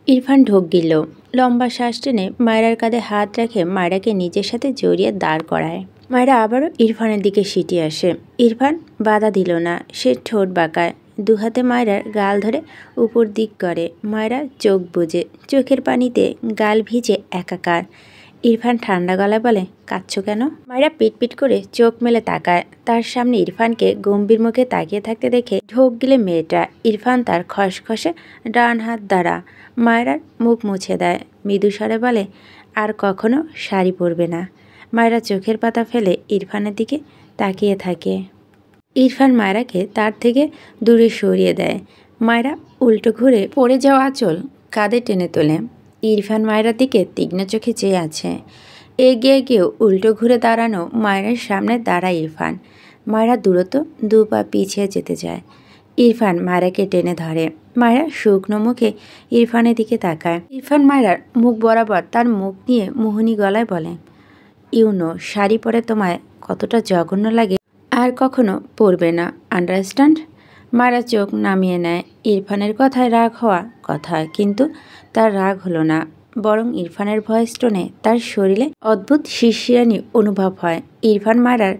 ইরফান ঢোক গিলল। লম্বা শ্বাস টেনে মায়রার কাঁধে হাত রেখে মায়রাকে নিজের সাথে জড়িয়ে দাঁড় করায়। মায়রা আবারও ইরফানের দিকে সিটিয়ে আসে। ইরফান বাধা দিল না। সে ঠোঁট বাঁকায়, দুহাতে মায়রার গাল ধরে উপর দিক করে। মায়রা চোখ বুজে, চোখের পানিতে গাল ভিজে একাকার। ইরফান ঠান্ডা গলায় বলে, কাঁদছ কেন? মায়রা পিটপিট করে চোখ মেলে তাকায়। তার সামনে ইরফানকে গম্ভীর মুখে তাকিয়ে থাকতে দেখে ঢোক গিলে মেয়েটা। ইরফান তার খসখসে ডান হাত দ্বারা মায়রার মুখ মুছে দেয়। মৃদু স্বরে বলে, আর কখনো শাড়ি পরবে না। মায়রা চোখের পাতা ফেলে ইরফানের দিকে তাকিয়ে থাকে। ইরফান মায়রাকে তার থেকে দূরে সরিয়ে দেয়। মায়রা উল্টো ঘুরে পড়ে যাওয়া আঁচল কাঁধে টেনে তোলে। ইরফান মায়রার দিকে তীক্ষ্ণ চোখে চেয়ে আছে। এগিয়ে গিয়েও উল্টো ঘুরে দাঁড়ানো মায়রার সামনে দাঁড়ায় ইরফান। মায়রা দূরত্ব 2 পা পিছিয়ে যেতে যায়। ইরফান মায়রাকে টেনে ধরে। মায়রা শুকনো মুখে ইরফানের দিকে তাকায়। ইরফান মায়রার মুখ বরাবর তার মুখ নিয়ে মোহিনী গলায় বলে, ইউনো, শাড়ি পরে তোমায় কতটা জঘন্য লাগে আর কখনো পরবে না, আন্ডারস্ট্যান্ড? মায়রা চোখ নামিয়ে নেয়। ইরফানের কথায় রাগ হওয়া কথা, কিন্তু তার রাগ হলো না, বরং ইরফানের ভয়েস টোনে তার শরীরে অদ্ভুত শিরশিরানি অনুভব হয়। ইরফান মায়রার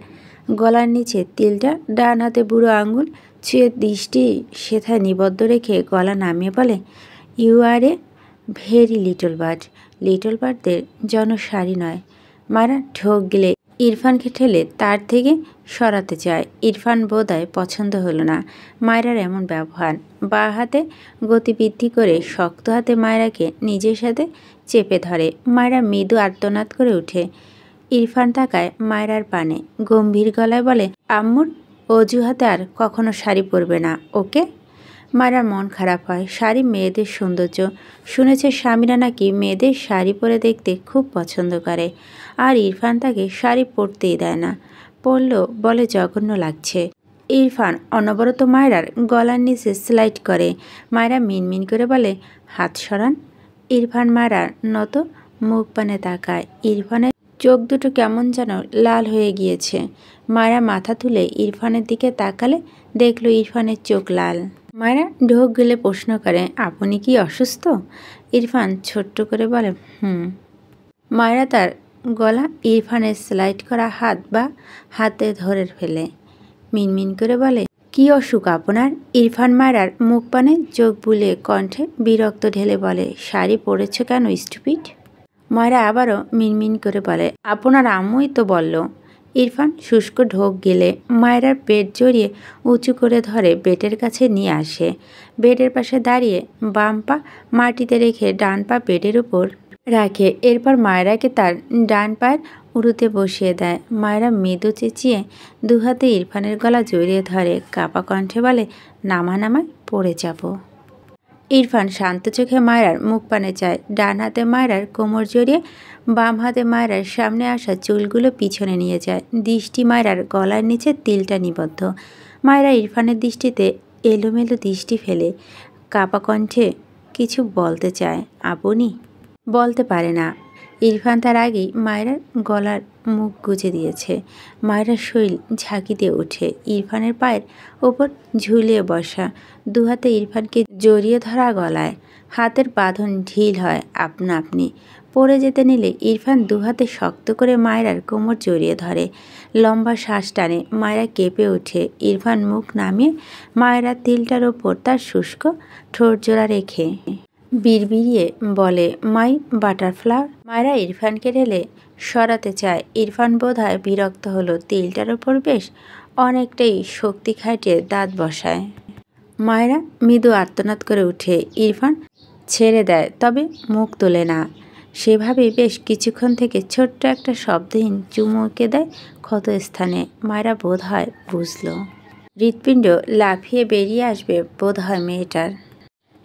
গলার নিচে তিলটা ডান হাতে বুড়ো আঙুল ছুঁয়ে দৃষ্টি সেথায় নিবদ্ধ রেখে গলা নামিয়ে বলে, you are a very little bird. Little বার্ডদের জন্য শাড়ি নয়। মায়রা ঢোক গিলে ইরফানকে ঠেলে তার থেকে সরাতে চায়। ইরফান বোধহয় পছন্দ হলো না মায়রার এমন ব্যবহার। বাঁ হাতে গতি বৃদ্ধি করে শক্ত হাতে মায়রাকে নিজের সাথে চেপে ধরে। মায়রা মৃদু আর্তনাদ করে ওঠে। ইরফান তাকায় মায়রার পানে, গম্ভীর গলায় বলে, আম্মুর অজুহাতে আর কখনো শাড়ি পরবে না, ওকে? মায়রার মন খারাপ হয়। শাড়ি মেয়েদের সৌন্দর্য। শুনেছে স্বামীরা নাকি মেয়েদের শাড়ি পরে দেখতে খুব পছন্দ করে, আর ইরফান তাকে শাড়ি পরতেই দেয় না। পরলেও বলে জঘন্য লাগছে। ইরফান অনবরত মায়রার গলার নিচে স্লাইড করে। মায়রা মিনমিন করে বলে, হাত সরান। ইরফান মায়রার নত মুখ পানে তাকায়। ইরফানের চোখ দুটো কেমন যেন লাল হয়ে গিয়েছে। মায়রা মাথা তুলে ইরফানের দিকে তাকালে দেখল ইরফানের চোখ লাল। মায়রা ঢোক গেলে প্রশ্ন করে, আপনি কি অসুস্থ? ইরফান ছোট্ট করে বলে, মায়রা তার গলা ইরফানের স্লাইড করা হাত বা হাতে ধরে ফেলে। মিনমিন করে বলে, কি অসুখ আপনার? ইরফান মায়রার মুখ পানে চোখ বুলিয়ে কণ্ঠে বিরক্ত ঢেলে বলে, শাড়ি পরেছ কেন স্টুপিড? মায়রা আবারও মিনমিন করে বলে, আপনার আম্মুই তো বলল। ইরফান শুষ্ক ঢোক গেলে মায়রার পেট জড়িয়ে উঁচু করে ধরে বেডের কাছে নিয়ে আসে। বেডের পাশে দাঁড়িয়ে বাম পা মাটিতে রেখে ডান পা বেডের উপর রাখে। এরপর মায়রাকে তার ডান পায়ের উড়ুতে বসিয়ে দেয়। মায়রা মৃদু চেঁচিয়ে দুহাতে ইরফানের গলা জড়িয়ে ধরে, কাপা কণ্ঠে বলে, নামায় পড়ে যাব। ইরফান শান্ত চোখে মায়রার মুখ পানে চায়। ডান হাতে মায়রার কোমর জড়িয়ে বাম হাতে মায়রার সামনে আসা চুলগুলো পিছনে নিয়ে যায়। দৃষ্টি মায়রার গলার নিচে তিলটা নিবদ্ধ। মায়রা ইরফানের দৃষ্টিতে এলোমেলো দৃষ্টি ফেলে কাপা কণ্ঠে কিছু বলতে চায়, আপনি বলতে পারে না। ইরফান তার আগেই মায়রার গলার মুখ গুজে দিয়েছে। মায়রার শরীর ঝাঁকি দিয়ে ওঠে। ইরফানের পায়ের ওপর ঝুলিয়ে বসা, দুহাতে ইরফানকে জড়িয়ে ধরা গলায়। হাতের বাঁধন ঢিল হয় আপনা আপনি। পড়ে যেতে নিলে ইরফান দুহাতে শক্ত করে মায়রার কোমর জড়িয়ে ধরে। লম্বা শ্বাস টানে। মায়রা কেঁপে ওঠে। ইরফান মুখ নামিয়ে মায়রার তিলটার ওপর তার শুষ্ক ঠোঁট জোড়া রেখে বিড়বিড়িয়ে বলে, মাই বাটারফ্লাওয়ার। মায়রা ইরফানকে ঢেলে সরাতে চায়। ইরফান বোধহয় বিরক্ত হলো। তিলটার ওপর বেশ অনেকটাই শক্তি খাটিয়ে দাঁত বসায়। মায়রা মৃদু আর্তনাদ করে উঠে। ইরফান ছেড়ে দেয়, তবে মুখ তোলে না। সেভাবেই বেশ কিছুক্ষণ থেকে ছোট্ট একটা শব্দহীন চুমুকে দেয় ক্ষত স্থানে। মায়রা বোধ হয় বুঝল। হৃৎপিণ্ড লাফিয়ে বেরিয়ে আসবে বোধ হয় মেয়েটার।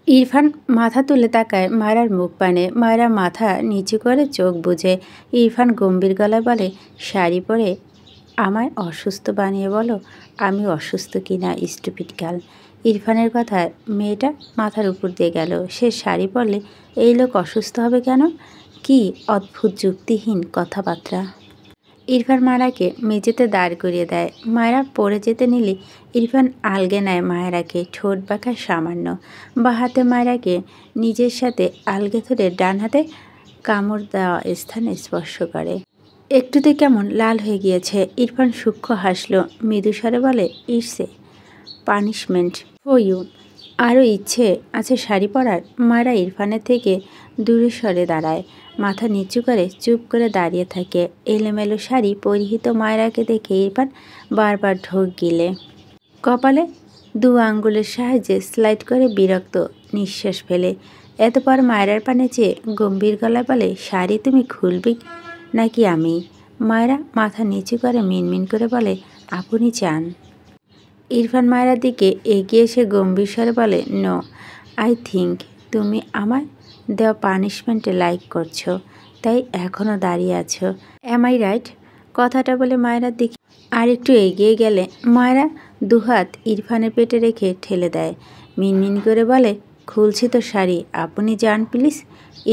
ইরফান মাথা তুলে তাকায় মায়রার মুখ পানে। মায়রা মাথা নিচু করে চোখ বুজে। ইরফান গম্ভীর গলায় বলে, শাড়ি পরে আমায় অসুস্থ বানিয়ে বলো আমি অসুস্থ কিনা, স্টুপিড গার্ল। ইরফানের কথায় মেয়েটা মাথার উপর দিয়ে গেল। সে শাড়ি পরলে এই লোক অসুস্থ হবে কেন? কি অদ্ভুত যুক্তিহীন কথাবার্তা। ইরফান মায়েরাকে মেঝেতে দাঁড় করিয়ে দেয়। মায়েরা পড়ে যেতে নিলে ইরফান আলগে নেয় মায়েরাকে, ঠোঁট বাঁকায় সামান্য। বা হাতে মায়েরাকে নিজের সাথে আলগে ধরে ডান হাতে কামড় দেওয়া স্থানে স্পর্শ করে। একটুতে কেমন লাল হয়ে গিয়েছে। ইরফান সূক্ষ্ম হাসল, মৃদু স্বরে বলে, it's a punishment for you. আরও ইচ্ছে আছে শাড়ি পরার? মায়েরা ইরফানের থেকে দূরে সরে দাঁড়ায়, মাথা নিচু করে চুপ করে দাঁড়িয়ে থাকে। এলোমেলো শাড়ি পরিহিত মায়েরাকে দেখে ইরফান বারবার ঢোক গিলে কপালে 2 আঙ্গুলের সাহায্যে স্লাইড করে বিরক্ত নিঃশ্বাস ফেলে। এতপর মায়েরার পানে চেয়ে গম্ভীর গলায় বলে, শাড়ি তুমি খুলবি নাকি আমি? মায়েরা মাথা নিচু করে মিনমিন করে বলে, আপনি চান। ইরফান মায়েরার দিকে এগিয়ে এসে গম্ভীর স্বরে বলে, নো, আই থিঙ্ক তুমি আমার দেওয়া পানিশমেন্টে লাইক করছো, তাই এখনও দাঁড়িয়ে আছো। Am I right? কথাটা বলে মায়েরার দিকে আর একটু এগিয়ে গেলে মায়েরা দুহাত ইরফানের পেটে রেখে ঠেলে দেয়। মিনমিন করে বলে, খুলছি তো শাড়ি, আপনি যান প্লিজ।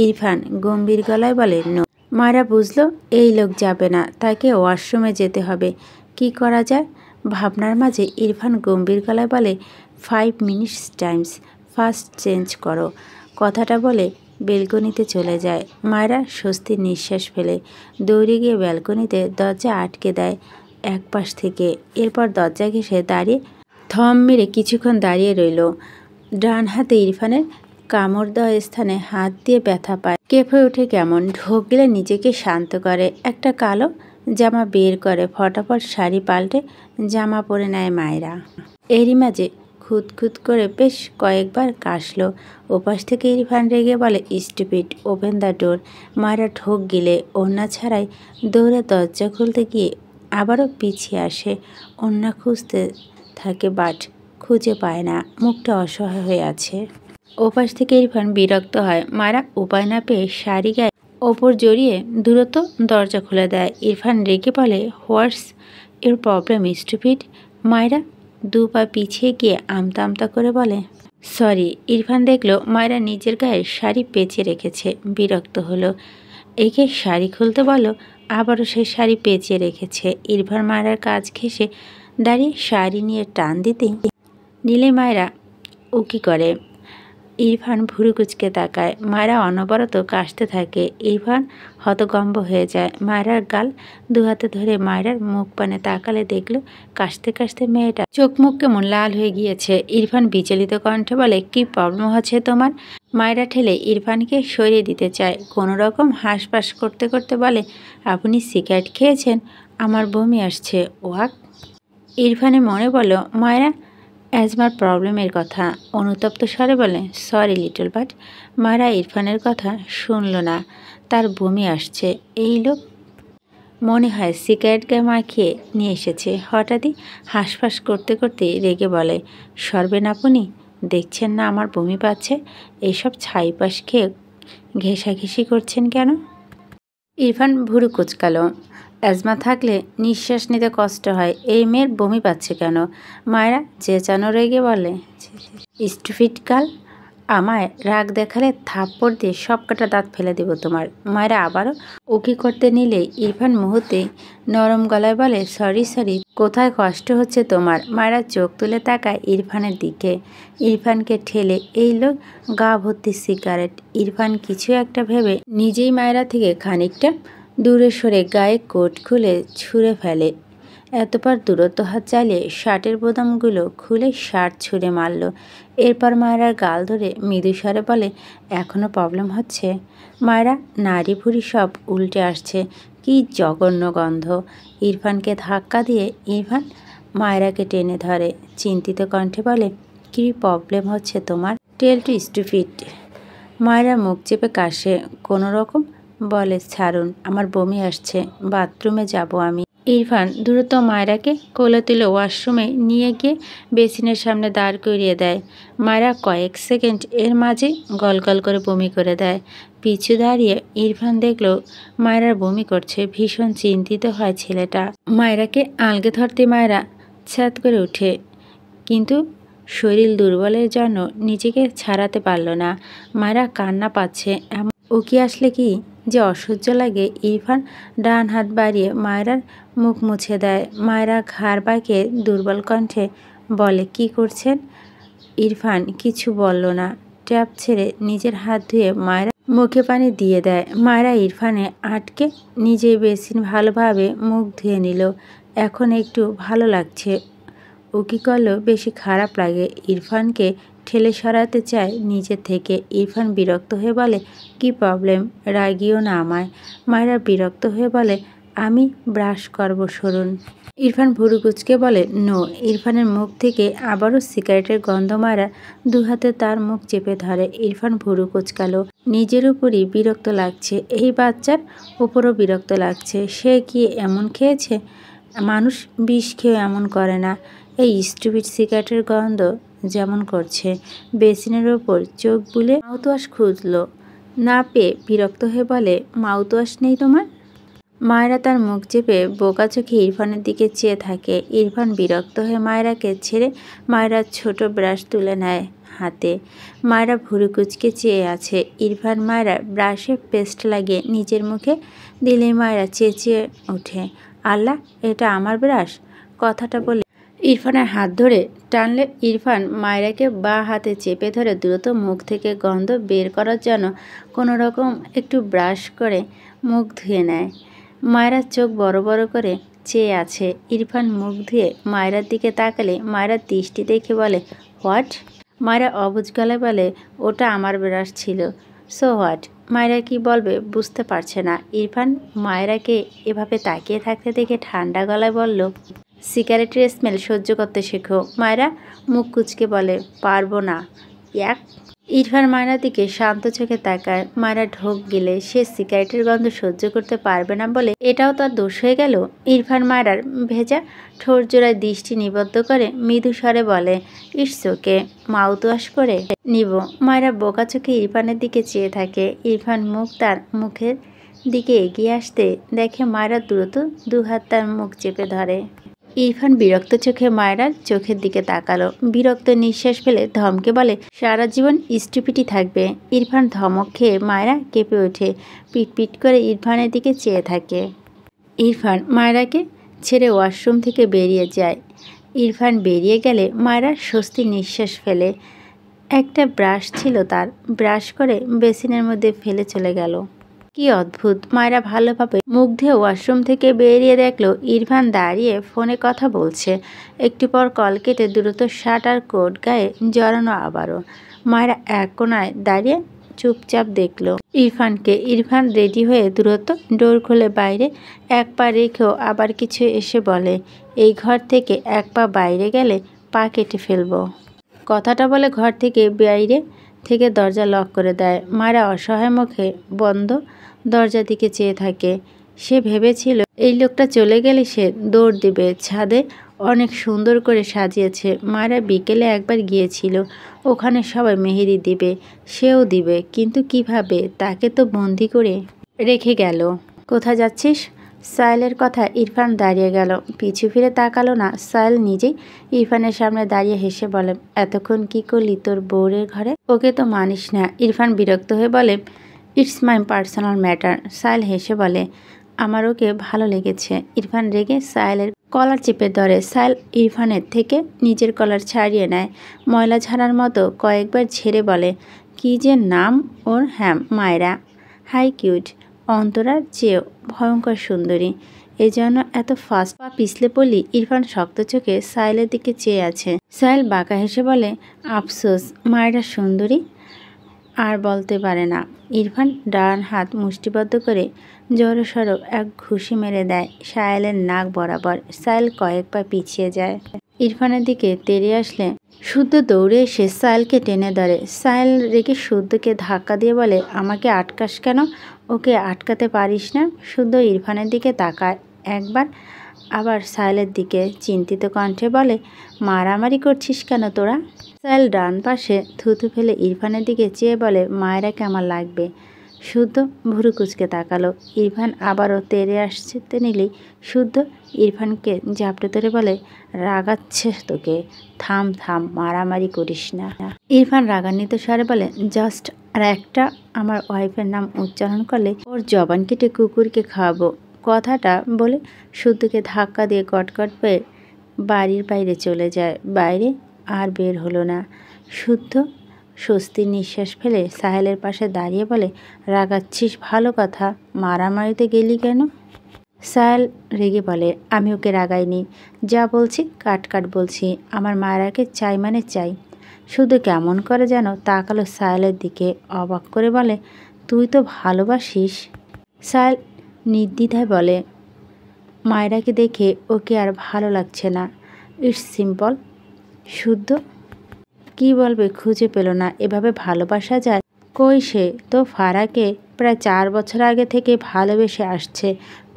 ইরফান গম্ভীর গলায় বলে, নো। মায়েরা বুঝলো এই লোক যাবে না, তাকে ওয়াশরুমে যেতে হবে। কি করা যায় ভাবনার মাঝে ইরফান গম্ভীর গলায় বলে, 5 মিনিটস টাইমস, ফার্স্ট চেঞ্জ করো। কথাটা বলে বেলকনিতে চলে যায়। মায়েরা স্বস্তির নিঃশ্বাস ফেলে দৌড়ে গিয়ে ব্যালকনিতে দরজা আটকে দেয় এক পাশ থেকে। এরপর দরজা ঘেঁষে দাঁড়িয়ে থম মেরে কিছুক্ষণ দাঁড়িয়ে রইল। ডান হাতে ইরফানের কামড় দেওয়া স্থানে হাত দিয়ে ব্যথা পায়। কেঁপে ওঠে কেমন, ঢোক গেলে নিজেকে শান্ত করে। একটা কালো জামা বের করে ফটাফট শাড়ি পাল্টে জামা পরে নেয় মায়েরা। এরই মাঝে খুঁত করে বেশ কয়েকবার কাশলো। ওপাশ থেকে ইরফান রেগে বলে, স্টুপিড, ওপেন দ্য ডোর। মায়েরা ঢোক গিলে ওড়না ছাড়াই দৌড়ে দরজা খুলতে গিয়ে আবারও পিছিয়ে আসে। ওড়না খুঁজতে থাকে বাট খুঁজে পায় না, মুখটা অসহায় হয়ে আছে। ওপাশ থেকে ইরফান বিরক্ত হয়। মায়েরা উপায় না পেয়ে শাড়ি গায়ে ওপর জড়িয়ে দ্রুত দরজা খুলে দেয়। ইরফান রেগে বলে, হোয়াটস ইউর প্রবলেম স্টুপিড? মায়েরা 2 পা পিছিয়ে গিয়ে আমতা আমতা করে বলে, সরি। ইরফান দেখলো মায়েরা নিজের গায়ে শাড়ি পেঁচে রেখেছে, বিরক্ত হলো। একে শাড়ি খুলতে বলো। আবারও সে শাড়ি পেঁচে রেখেছে। ইরফান মায়েরার কাজ ঘেঁষে দাঁড়িয়ে শাড়ি নিয়ে টান দিতে নিলে মায়েরা উকি করে। ইরফান ভুরু কুচকে তাকায়। মায়েরা অনবরত কাশতে থাকে। ইরফান হতগম্ব হয়ে যায়। মায়েরার গাল 2 হাতে ধরে মায়েরার মুখ পানে তাকালে দেখলো কাশতে কাশতে মেয়েটা চোখ মুখ কেমন লাল হয়ে গিয়েছে। ইরফান বিচলিত কণ্ঠে বলে, কি প্রবলেম হচ্ছে তোমার? মায়েরা ঠেলে ইরফানকে সরিয়ে দিতে চায়। কোনো রকম হাঁসফাঁস করতে করতে বলে, আপনি সিগারেট খেয়েছেন? আমার বমি আসছে। ওয়াক। ইরফানের মনে বলল মায়েরা অ্যাজমার প্রবলেমের কথা। অনুতপ্ত স্বরে বলে, সরি লিটল বাট। মায়েরা ইরফানের কথা শুনল না। তার বমি আসছে। এই লোক মনে হয় সিগারেট গায়ে মাখিয়ে নিয়ে এসেছে। হঠাৎই হাঁসফাঁস করতে করতে রেগে বলে, সরবেন আপনি? দেখছেন না আমার বমি পাচ্ছে? এইসব ছাইপাশ খেয়ে ঘেঁষাঘেঁষি করছেন কেন? ইরফান ভুরু কুচকালো। অ্যাজমা থাকলে নিঃশ্বাস নিতে কষ্ট হয়, এই মেয়ের বমি পাচ্ছে কেন? মায়েরা চেঁচানো রেগে বলে, স্টুপিড গার্ল, আমায় রাগ দেখালে থাপ্পড় দিয়ে সব কটা দাঁত ফেলে দেব তোমার। মায়েরা আবারও উকি করতে নিলে ইরফান মুহূর্তেই নরম গলায় বলে, সরি, কোথায় কষ্ট হচ্ছে তোমার? মায়েরা চোখ তুলে তাকায় ইরফানের দিকে। ইরফানকে ঠেলে এই লোক গা ভর্তি সিগারেট। ইরফান কিছু একটা ভেবে নিজেই মায়েরা থেকে খানিকটা দূরে সরে গায়ে কোট খুলে ছুঁড়ে ফেলে। এতপর দূরত্ব হাত চালিয়ে শার্টের বোতামগুলো খুলে শার্ট ছুঁড়ে মারল। এরপর মায়েরার গাল ধরে মৃদু স্বরে বলে, এখনও প্রবলেম হচ্ছে? মায়েরা নাড়ি ভুড়ি সব উল্টে আসছে। কি জঘন্য গন্ধ। ইরফানকে ধাক্কা দিয়ে ইরফান মায়েরাকে টেনে ধরে। চিন্তিত কণ্ঠে বলে, কি প্রবলেম হচ্ছে তোমার? টেল টু স্টুপিড। মায়েরা মুখ চেপে কাশে। কোনো রকম বলে, ছাড়ুন, আমার বমি আসছে, বাথরুমে যাব আমি। ইরফান দ্রুত মায়েরাকে কোলে তুলে ওয়াশরুমে নিয়ে গিয়ে বেসিনের সামনে দাঁড় করিয়ে দেয়। মায়েরা কয়েক সেকেন্ড এর মাঝে গলগল করে বমি করে দেয়। পিছু দাঁড়িয়ে ইরফান দেখলো মায়েরার বমি করছে। ভীষণ চিন্তিত হয় ছেলেটা। মায়েরাকে আলগে ধরতে মায়েরা ছ্যাঁত করে ওঠে, কিন্তু শরীর দুর্বলের জন্য নিজেকে ছাড়াতে পারল না। মায়েরা কান্না পাচ্ছে। উকি আসলে কি যে অসহ্য লাগে। ইরফান ডান হাত বাড়িয়ে মায়রার মুখ মুছে দেয়। মায়রা ঘাড় বাঁকিয়ে দুর্বল কণ্ঠে বলে, কি করছেন? ইরফান কিছু বলল না। ট্যাপ ছেড়ে নিজের হাত ধুয়ে মায়রা মুখে পানি দিয়ে দেয়। মায়রা ইরফানে আটকে নিজেই বেসিন ভালোভাবে মুখ ধুয়ে নিল। এখন একটু ভালো লাগছে। ও কি করলো বেশি খারাপ লাগে। ইরফানকে ঠেলে সরাতে চায় নিজে থেকে। ইরফান বিরক্ত হয়ে বলে, কি প্রবলেম? রাগিও না আমায়। মায়রা বিরক্ত হয়ে বলে, আমি ব্রাশ করব, সরুন। ইরফান ভুরু কুচকে বলে, নো। ইরফানের মুখ থেকে আবারও সিগারেটের গন্ধ। মায়রা দু হাতে তার মুখ চেপে ধরে। ইরফান ভুরু কুচকালো। নিজের উপরই বিরক্ত লাগছে, এই বাচ্চার উপরও বিরক্ত লাগছে। সে কি এমন খেয়েছে? মানুষ বিষ খেয়ে এমন করে না। এই স্টুপিড সিগারেটের গন্ধ যেমন করছে। বেসিনের ওপর চোখ বুলে মাউথওয়াশ খুঁজল, না পেয়ে বিরক্ত হয়ে বলে, মাউথওয়াশ নেই তোমার? মায়রা তার মুখ চেপে বোকা চোখে ইরফানের দিকে চেয়ে থাকে। ইরফান বিরক্ত হয়ে মায়রাকে ছেড়ে মায়রার ছোট ব্রাশ তুলে নেয় হাতে। মায়রা ভুরু কুচকে চেয়ে আছে। ইরফান মায়রার ব্রাশে পেস্ট লাগিয়ে নিজের মুখে দিলেই মায়রা চেঁচিয়ে ওঠে, আল্লাহ, এটা আমার ব্রাশ? কথাটা বলে ইরফানের হাত ধরে টানলে ইরফান মায়রাকে বাঁ হাতে চেপে ধরে দ্রুত মুখ থেকে গন্ধ বের করার জন্য কোনো রকম একটু ব্রাশ করে মুখ ধুয়ে নেয়। মায়রার চোখ বড় বড় করে চেয়ে আছে। ইরফান মুখ ধুয়ে মায়রার দিকে তাকালে মায়রার দৃষ্টি দেখে বলে, হোয়াট? মায়রা অবুঝ গলায় বলে, ওটা আমার ব্রাশ ছিল। So what? মায়রা কি বলবে বুঝতে পারছে না। ইরফান মায়রাকে এভাবে তাকিয়ে থাকতে দেখে ঠান্ডা গলায় বলল, সিগারেটের স্মেল সহ্য করতে শেখো। মায়রা মুখ কুচকে বলে, পারবো না। এক ইরফান মায়রার দিকে শান্ত চোখে তাকায়। মায়রা ঢোক গিলে সে সিগারেটের গন্ধ সহ্য করতে পারবে না বলে এটাও তার দোষ হয়ে গেল। ইরফান মায়রার ভেজা ঠোঁট জোড়ায় দৃষ্টি নিবদ্ধ করে মৃদু স্বরে বলে, ইটস ওকে, মাউথওয়াশ করে নিব। মায়রা বোকা চোখে ইরফানের দিকে চেয়ে থাকে। ইরফান মুখ তার মুখের দিকে এগিয়ে আসতে দেখে মায়রা দ্রুত দু হাত তার মুখ চেপে ধরে। ইরফান বিরক্ত চোখে মায়রার চোখের দিকে তাকালো। বিরক্ত নিঃশ্বাস ফেলে ধমকে বলে, সারা জীবন স্টুপিটি থাকবে। ইরফান ধমক খেয়ে মায়রা কেঁপে ওঠে। পিটপিট করে ইরফানের দিকে চেয়ে থাকে। ইরফান মায়রাকে ছেড়ে ওয়াশরুম থেকে বেরিয়ে যায়। ইরফান বেরিয়ে গেলে মায়রা স্বস্তির নিঃশ্বাস ফেলে। একটা ব্রাশ ছিল তার, ব্রাশ করে বেসিনের মধ্যে ফেলে চলে গেল। কি অদ্ভুত। মায়রা ভালোভাবে মুখ ধুয়ে ওয়াশরুম থেকে বেরিয়ে দেখলো ইরফান দাঁড়িয়ে ফোনে কথা বলছে। একটু পর কল কেটে দ্রুত শার্ট আর কোট গায়ে জড়ানো আবারও। মায়রা এক কোনায় দাঁড়িয়ে চুপচাপ দেখলো ইরফানকে। ইরফান রেডি হয়ে দ্রুত ডোর খুলে বাইরে এক পা রেখেও আবার কিছু এসে বলে, এই ঘর থেকে এক পা বাইরে গেলে পা কেটে ফেলবো। কথাটা বলে ঘর থেকে বাইরে থেকে দরজা লক করে দেয়। মায়রা অসহায় মুখে বন্ধ দরজার দিকে চেয়ে থাকে। সে ভেবেছিল এই লোকটা চলে গেলে সে দৌড় দিবে। ছাদে অনেক সুন্দর করে সাজিয়েছে। মায়রা বিকেলে একবার গিয়েছিল, ওখানে সবাই মেহেদি দিবে, সেও দিবে, কিন্তু কিভাবে? তাকে তো বন্দি করে রেখে গেল। কোথায় যাচ্ছিস? সাইলের কথা ইরফান দাঁড়িয়ে গেল, পিছু ফিরে তাকালো না। সাইল নিজেই ইরফানের সামনে দাঁড়িয়ে হেসে বলে, এতক্ষণ কি করলি তোর বউরের ঘরে? ওকে তো মানিস না। ইরফান বিরক্ত হয়ে বলে, ইটস মাই পার্সোনাল ম্যাটার। সাইল হেসে বলে, আমার ওকে ভালো লেগেছে। ইরফান রেগে সাইলের কলার চেপে ধরে। সাইল ইরফানের থেকে নিজের কলার ছাড়িয়ে নেয়, ময়লা ঝাড়ার মতো কয়েকবার ঝেড়ে বলে, কি যে নাম ওর? হ্যাঁ, মায়রা। হাই কিউট, অন্তরার চেয়েও ভয়ঙ্কর সুন্দরী, এজন্য এত ফাস্ট পা পিছলে পড়লি? ইরফান শক্ত চোখে সাইলের দিকে চেয়ে আছে। সাইল বাঁকা হেসে বলে, আফসোস, মায়রা সুন্দরী আর বলতে পারে না। ইরফান ডান হাত মুষ্টিবদ্ধ করে জড়সড় এক ঘুষি মেরে দেয় সাইলের নাক বরাবর। সাইল কয়েক পা পিছিয়ে যায়। ইরফানের দিকে তেড়ে আসলে শুদ্ধ দৌড়ে এসে সাইলকে টেনে ধরে। সাইল রেগে শুদ্ধকে ধাক্কা দিয়ে বলে, আমাকে আটকাস কেন? ওকে আটকাতে পারিস না? শুদ্ধ ইরফানের দিকে তাকায় একবার, আবার সাইলের দিকে চিন্তিত কণ্ঠে বলে, মারামারি করছিস কেন তোরা? সাইল ডান পাশে থুতু ফেলে ইরফানের দিকে চেয়ে বলে, মায়েরাকে আমার লাগবে। শুদ্ধ ভুরু কুচকে তাকালো। ইরফান আবারও তেড়ে আসতে নিলেই শুদ্ধ ইরফানকে ঝাপটে ধরে বলে, রাগাচ্ছে তোকে? থাম থাম, মারামারি করিস না। ইরফান রাগান্বিত স্বরে বলে, জাস্ট আর একটা আমার ওয়াইফের নাম উচ্চারণ করলে ওর জবান কেটে কুকুরকে খাওয়াবো। কথাটা বলে শুদ্ধকে ধাক্কা দিয়ে কটকট পেয়ে বাড়ির বাইরে চলে যায়। বাইরে আর বের হলো না। শুদ্ধ স্বস্তির নিঃশ্বাস ফেলে সাহেলের পাশে দাঁড়িয়ে বলে, রাগাচ্ছিস ভালো কথা, মারামারিতে গেলি কেন? সাহেল রেগে বলে, আমি ওকে রাগাইনি, যা বলছি কাট কাট বলছি, আমার মায়েরাকে চাই মানে চাই। শুধু কেমন করে যেন তাকালো সাহেলের দিকে, অবাক করে বলে, তুই তো ভালোবাসিস? সাহেল নির্দ্বিধায় বলে, মায়েরাকে দেখে ওকে আর ভালো লাগছে না, ইটস সিম্পল। শুদ্ধ কি বলবে খুঁজে পেল না। এভাবে ভালোবাসা যায়? কই সে তো ফারাকে প্রায় 4 বছর আগে থেকে ভালোবেসে আসছে।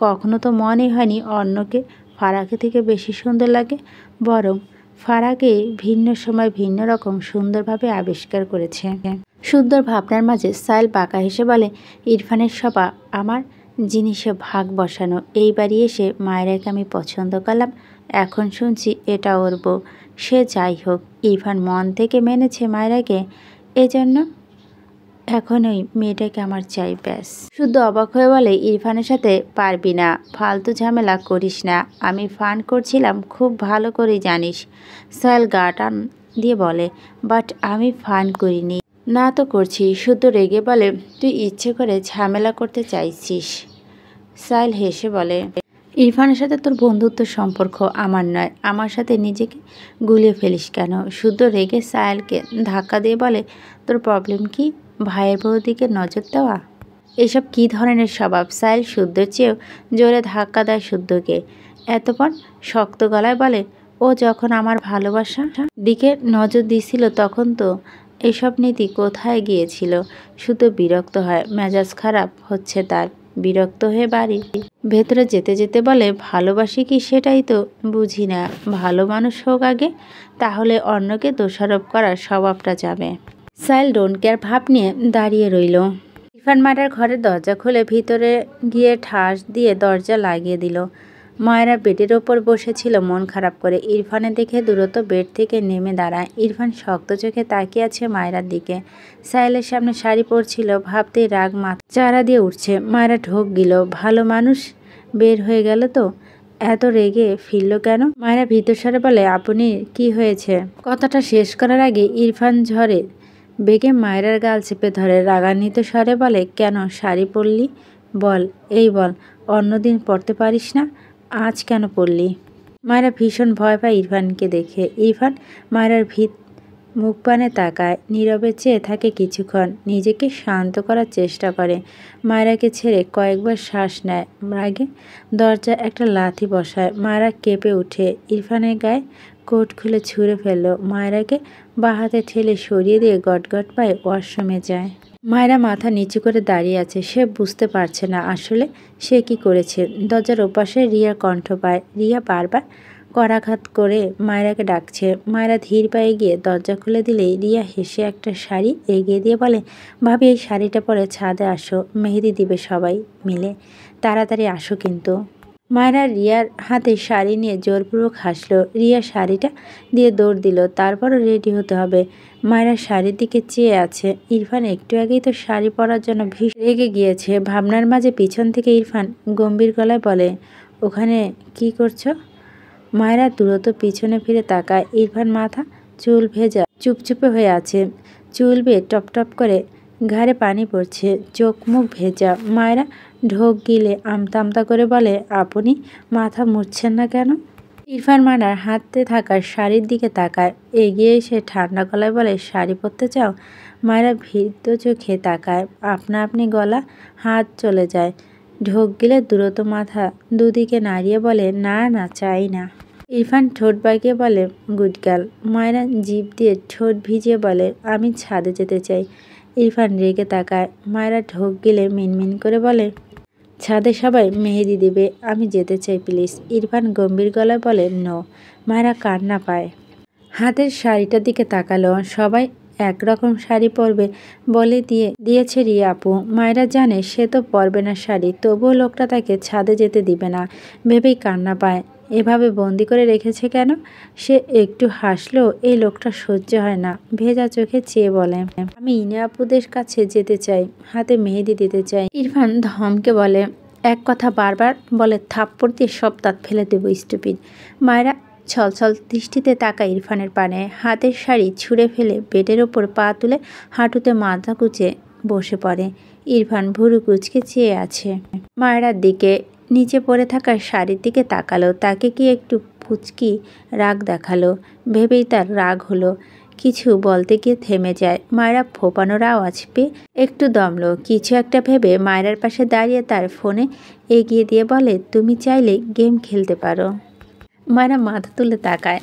কখনো তো মনে হয়নি অন্যকে ফারাকে থেকে বেশি সুন্দর লাগে। বরং ফারাকে ভিন্ন সময় ভিন্ন রকম সুন্দরভাবে আবিষ্কার করেছে। সুন্দর ভাবনার মাঝে সাহেল বাঁকা হেসে বলে, ইরফানের সবা আমার জিনিসে ভাগ বসানো। এই বাড়ি এসে মায়েরাকে আমি পছন্দ করলাম, এখন শুনছি এটা ওর বউ। সে যাই হোক, ইরফান মন থেকে মেনেছে মায়েরাকে, এজন্য এখন ওই মেয়েটাকে আমার চাই, ব্যাস। শুদ্ধ অবাক হয়ে বলে, ইরফানের সাথে পারবি না, ফালতু ঝামেলা করিস না, আমি ফান করছিলাম, খুব ভালো করে জানিস। সাহেল গা টান দিয়ে বলে, বাট আমি ফান করিনি। না তো করছি। শুদ্ধ রেগে বলে, তুই ইচ্ছে করে ঝামেলা করতে চাইছিস। সাহেল হেসে বলে, ইরফানের সাথে তোর বন্ধুত্ব সম্পর্ক আমার নয়, আমার সাথে নিজেকে গুলিয়ে ফেলিস কেন? শুদ্ধ রেগে সাহেলকে ধাক্কা দিয়ে বলে, তোর প্রবলেম কি ভাইয়ের বউর দিকে নজর দেওয়া? এসব কি ধরনের স্বভাব? সাহেল শুদ্ধর চেয়েও জোরে ধাক্কা দেয় শুদ্ধকে। এতপর শক্ত গলায় বলে, ও যখন আমার ভালোবাসা দিকে নজর দিছিল তখন তো এসব নীতি কোথায় গিয়েছিল? শুদ্ধ বিরক্ত হয়, মেজাজ খারাপ হচ্ছে তার। বিরক্ত হয়ে বাড়ি ভেতরে যেতে যেতে বলে, ভালোবাসি কি সেটাই তো বুঝি না। ভালো মানুষ হোক আগে, তাহলে অন্যকে দোষারোপ করার স্বভাবটা যাবে। সাহেল ডোন্ট কেয়ার ভাব নিয়ে দাঁড়িয়ে রইল। ইরফান মায়ের ঘরের দরজা খুলে ভিতরে গিয়ে ঠাস দিয়ে দরজা লাগিয়ে দিল। মায়েরা বেডের ওপর বসেছিল মন খারাপ করে। ইরফানে দেখে দ্রুত বেড থেকে নেমে দাঁড়ায়। ইরফান শক্ত চোখে তাকিয়ে আছে মায়েরার দিকে। সাহেলের সামনে শাড়ি পরছিল, ভাবতেই রাগ মাথা চারা দিয়ে উঠছে। মায়েরা ঢোক গেল, ভালো মানুষ বের হয়ে গেল তো এত রেগে ফিরল কেন? মায়েরা ভীতস্বরে বলে, আপনি কি হয়েছে? কথাটা শেষ করার আগে ইরফান ঝড়ে বেগে মায়েরার গাল চেপে ধরে, রাগান্বিত স্বরে বলে, কেন শাড়ি পরলি? বল, এই বল, অন্যদিন পরতে পারিস না, আজ কেন পরলি? মায়েরা ভীষণ ভয় পায় ইরফানকে দেখে। ইরফান মায়েরার মুখ পানে তাকায়, নীরবে চেয়ে থাকে কিছুক্ষণ, নিজেকে শান্ত করার চেষ্টা করে। মায়েরাকে ছেড়ে কয়েকবার শ্বাস নেয়, রাগে দরজা একটা লাথি বসায়। মায়েরা কেঁপে উঠে, ইরফানের গায়ে কোট খুলে ছুঁড়ে ফেললো। মায়েরাকে বাঁ হাতে ঠেলে সরিয়ে দিয়ে গটগট পায়ে ওয়াশরুমে যায়। মায়েরা মাথা নিচু করে দাঁড়িয়ে আছে। সে বুঝতে পারছে না আসলে সে কি করেছে। দরজার ওপাশে রিয়ার কণ্ঠ পায়। রিয়া বারবার করাঘাত করে মায়েরাকে ডাকছে। মায়েরা ধীর পায়ে গিয়ে দরজা খুলে দিলেই রিয়া হেসে একটা শাড়ি এগিয়ে দিয়ে বলে, ভাবি এই শাড়িটা পরে ছাদে আসো, মেহেদি দিবে সবাই মিলে, তাড়াতাড়ি আসো কিন্তু। মায়েরা রিয়ার হাতে শাড়ি নিয়ে জোরপূর্বক হাসলো। রিয়া শাড়িটা দিয়ে দৌড় দিল, তারপরও রেডি হতে হবে। মায়েরা শাড়ির দিকে চেয়ে আছে। ইরফান একটু আগেই তো শাড়ি পরার জন্য ভীষণ রেগে গিয়েছে। ভাবনার মাঝে পিছন থেকে ইরফান গম্ভীর গলায় বলে, ওখানে কি করছো? মায়েরা দ্রুত পিছনে ফিরে তাকায়। ইরফান মাথা চুল ভেজা চুপচুপে হয়ে আছে, চুল বেয়ে টপ টপ করে ঘাড়ে পানি পড়ছে, চোখ মুখ ভেজা। মায়েরা ঢোক গিলে আমতা আমতা করে বলে, আপনি মাথা মুছছেন না কেন? ইরফান মায়ের হাতে থাকা শাড়ির দিকে তাকায়, এগিয়ে এসে ঠান্ডা গলায় বলে, শাড়ি পরতে চাও? মায়েরা ভীত চোখে তাকায়, আপনা আপনি গলা হাত চলে যায়। ঢোক গিলে দ্রুত মাথা দুদিকে নাড়িয়ে বলে, না না, চাই না। ইরফান ঠোঁট বাঁকিয়ে বলে, গুড গার্ল। মায়েরা জিভ দিয়ে ঠোঁট ভিজিয়ে বলে, আমি ছাদে যেতে চাই। ইরফান রেগে তাকায়। মায়েরা ঢোক গিলে মিনমিন করে বলে, ছাদে সবাই মেহেদি দিবে, আমি যেতে চাই প্লিজ। ইরফান গম্ভীর গলায় বলে, নো। মায়েরা কান্না পায়। হাতের শাড়িটার দিকে তাকালো। সবাই একরকম শাড়ি পরবে বলে দিয়েছে রিয়া আপু। মায়েরা জানে সে তো পরবে না শাড়ি, তবুও লোকটা তাকে ছাদে যেতে দিবে না ভেবেই কান্না পায়। এভাবে বন্দি করে রেখেছে কেন? সে একটু হাসলো। এই লোকটা সহ্য হয় না। ভেজা চোখে চেয়ে বলে, আমি ইনে আপুদের কাছে যেতে চাই, হাতে মেহেদি দিতে চাই। ইরফান ধমকে বলে, এক কথা বারবার বলে থাপ্পড় দিয়ে সব দাঁত ফেলে দেবো স্টুপিড। মায়েরা ছলছল দৃষ্টিতে তাকায় ইরফানের পানে। হাতের শাড়ি ছুঁড়ে ফেলে বেডের ওপর পা তুলে হাঁটুতে মাথা কুচে বসে পড়ে। ইরফান ভুরু কুচকে চেয়ে আছে মায়েরার দিকে। নিচে পড়ে থাকা শাড়ির দিকে তাকালো। তাকে কি একটু পুচকি রাগ দেখালো। ভেবেই তার রাগ হলো। কিছু বলতে গিয়ে থেমে যায়। মায়েরা ফোপানোর আওয়াজ পেয়ে একটু দমলো। কিছু একটা ভেবে মায়েরার পাশে দাঁড়িয়ে তার ফোনে এগিয়ে দিয়ে বলে, তুমি চাইলে গেম খেলতে পারো। মায়েরা মাথা তুলে তাকায়।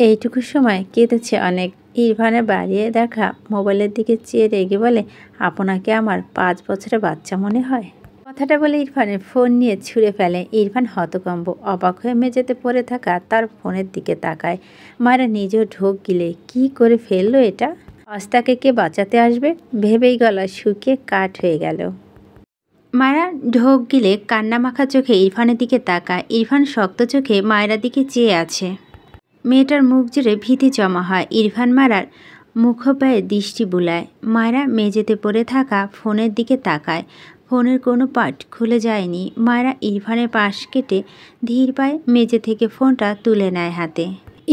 এইটুকু সময় কেঁদেছে অনেক। ইরফানের বাড়িয়ে দেখা মোবাইলের দিকে চেয়ে রেগে বলে, আপনাকে আমার 5 বছরের বাচ্চা মনে হয়? কথাটা বলে ইরফানের ফোন নিয়ে ছুঁড়ে ফেলে। ইরফান হতকম্ব, অবাক হয়ে মেঝেতে পড়ে থাকা তার ফোনের দিকে তাকায়। মায়েরা নিজেও ঢোক গিলে কি করে ফেললো এটা? আজ তাকে কে বাঁচাতে আসবে ভেবেই গলা শুকিয়ে কাঠ হয়ে গেল। মায়েরা ঢোক গিলে কান্না মাখা চোখে ইরফানের দিকে তাকায়। ইরফান শক্ত চোখে মায়েরার দিকে চেয়ে আছে। মেয়েটার মুখ জুড়ে ভীতি জমা হয়। ইরফান মায়েরার মুখোপায়ে দৃষ্টি বুলায়। মায়েরা মেঝেতে পড়ে থাকা ফোনের দিকে তাকায়। ফোনের কোনো পার্ট খুলে যায়নি। মায়েরা ইরফানের পাশ কেটে ধীর পায়ে মেঝে থেকে ফোনটা তুলে নেয় হাতে।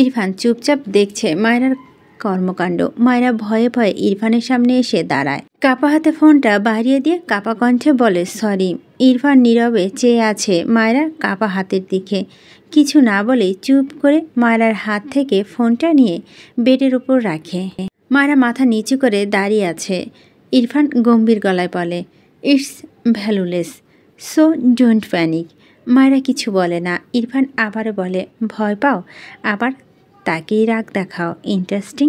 ইরফান চুপচাপ দেখছে মায়েরার কর্মকাণ্ড। মায়েরা ভয়ে ভয়ে ইরফানের সামনে এসে দাঁড়ায়। কাপা হাতে ফোনটা বাড়িয়ে দিয়ে কাপা কণ্ঠে বলে, সরি। ইরফান নীরবে চেয়ে আছে মায়েরার কাপা হাতের দিকে। কিছু না বলে চুপ করে মায়েরার হাত থেকে ফোনটা নিয়ে বেডের উপর রাখে। মায়েরা মাথা নিচু করে দাঁড়িয়ে আছে। ইরফান গম্ভীর গলায় বলে, it's valueless, so don't panic. মায়েরা কিছু বলে না। ইরফান আবারও বলে, ভয় পাও? আবার তাকেই রাগ দেখাও, ইন্টারেস্টিং।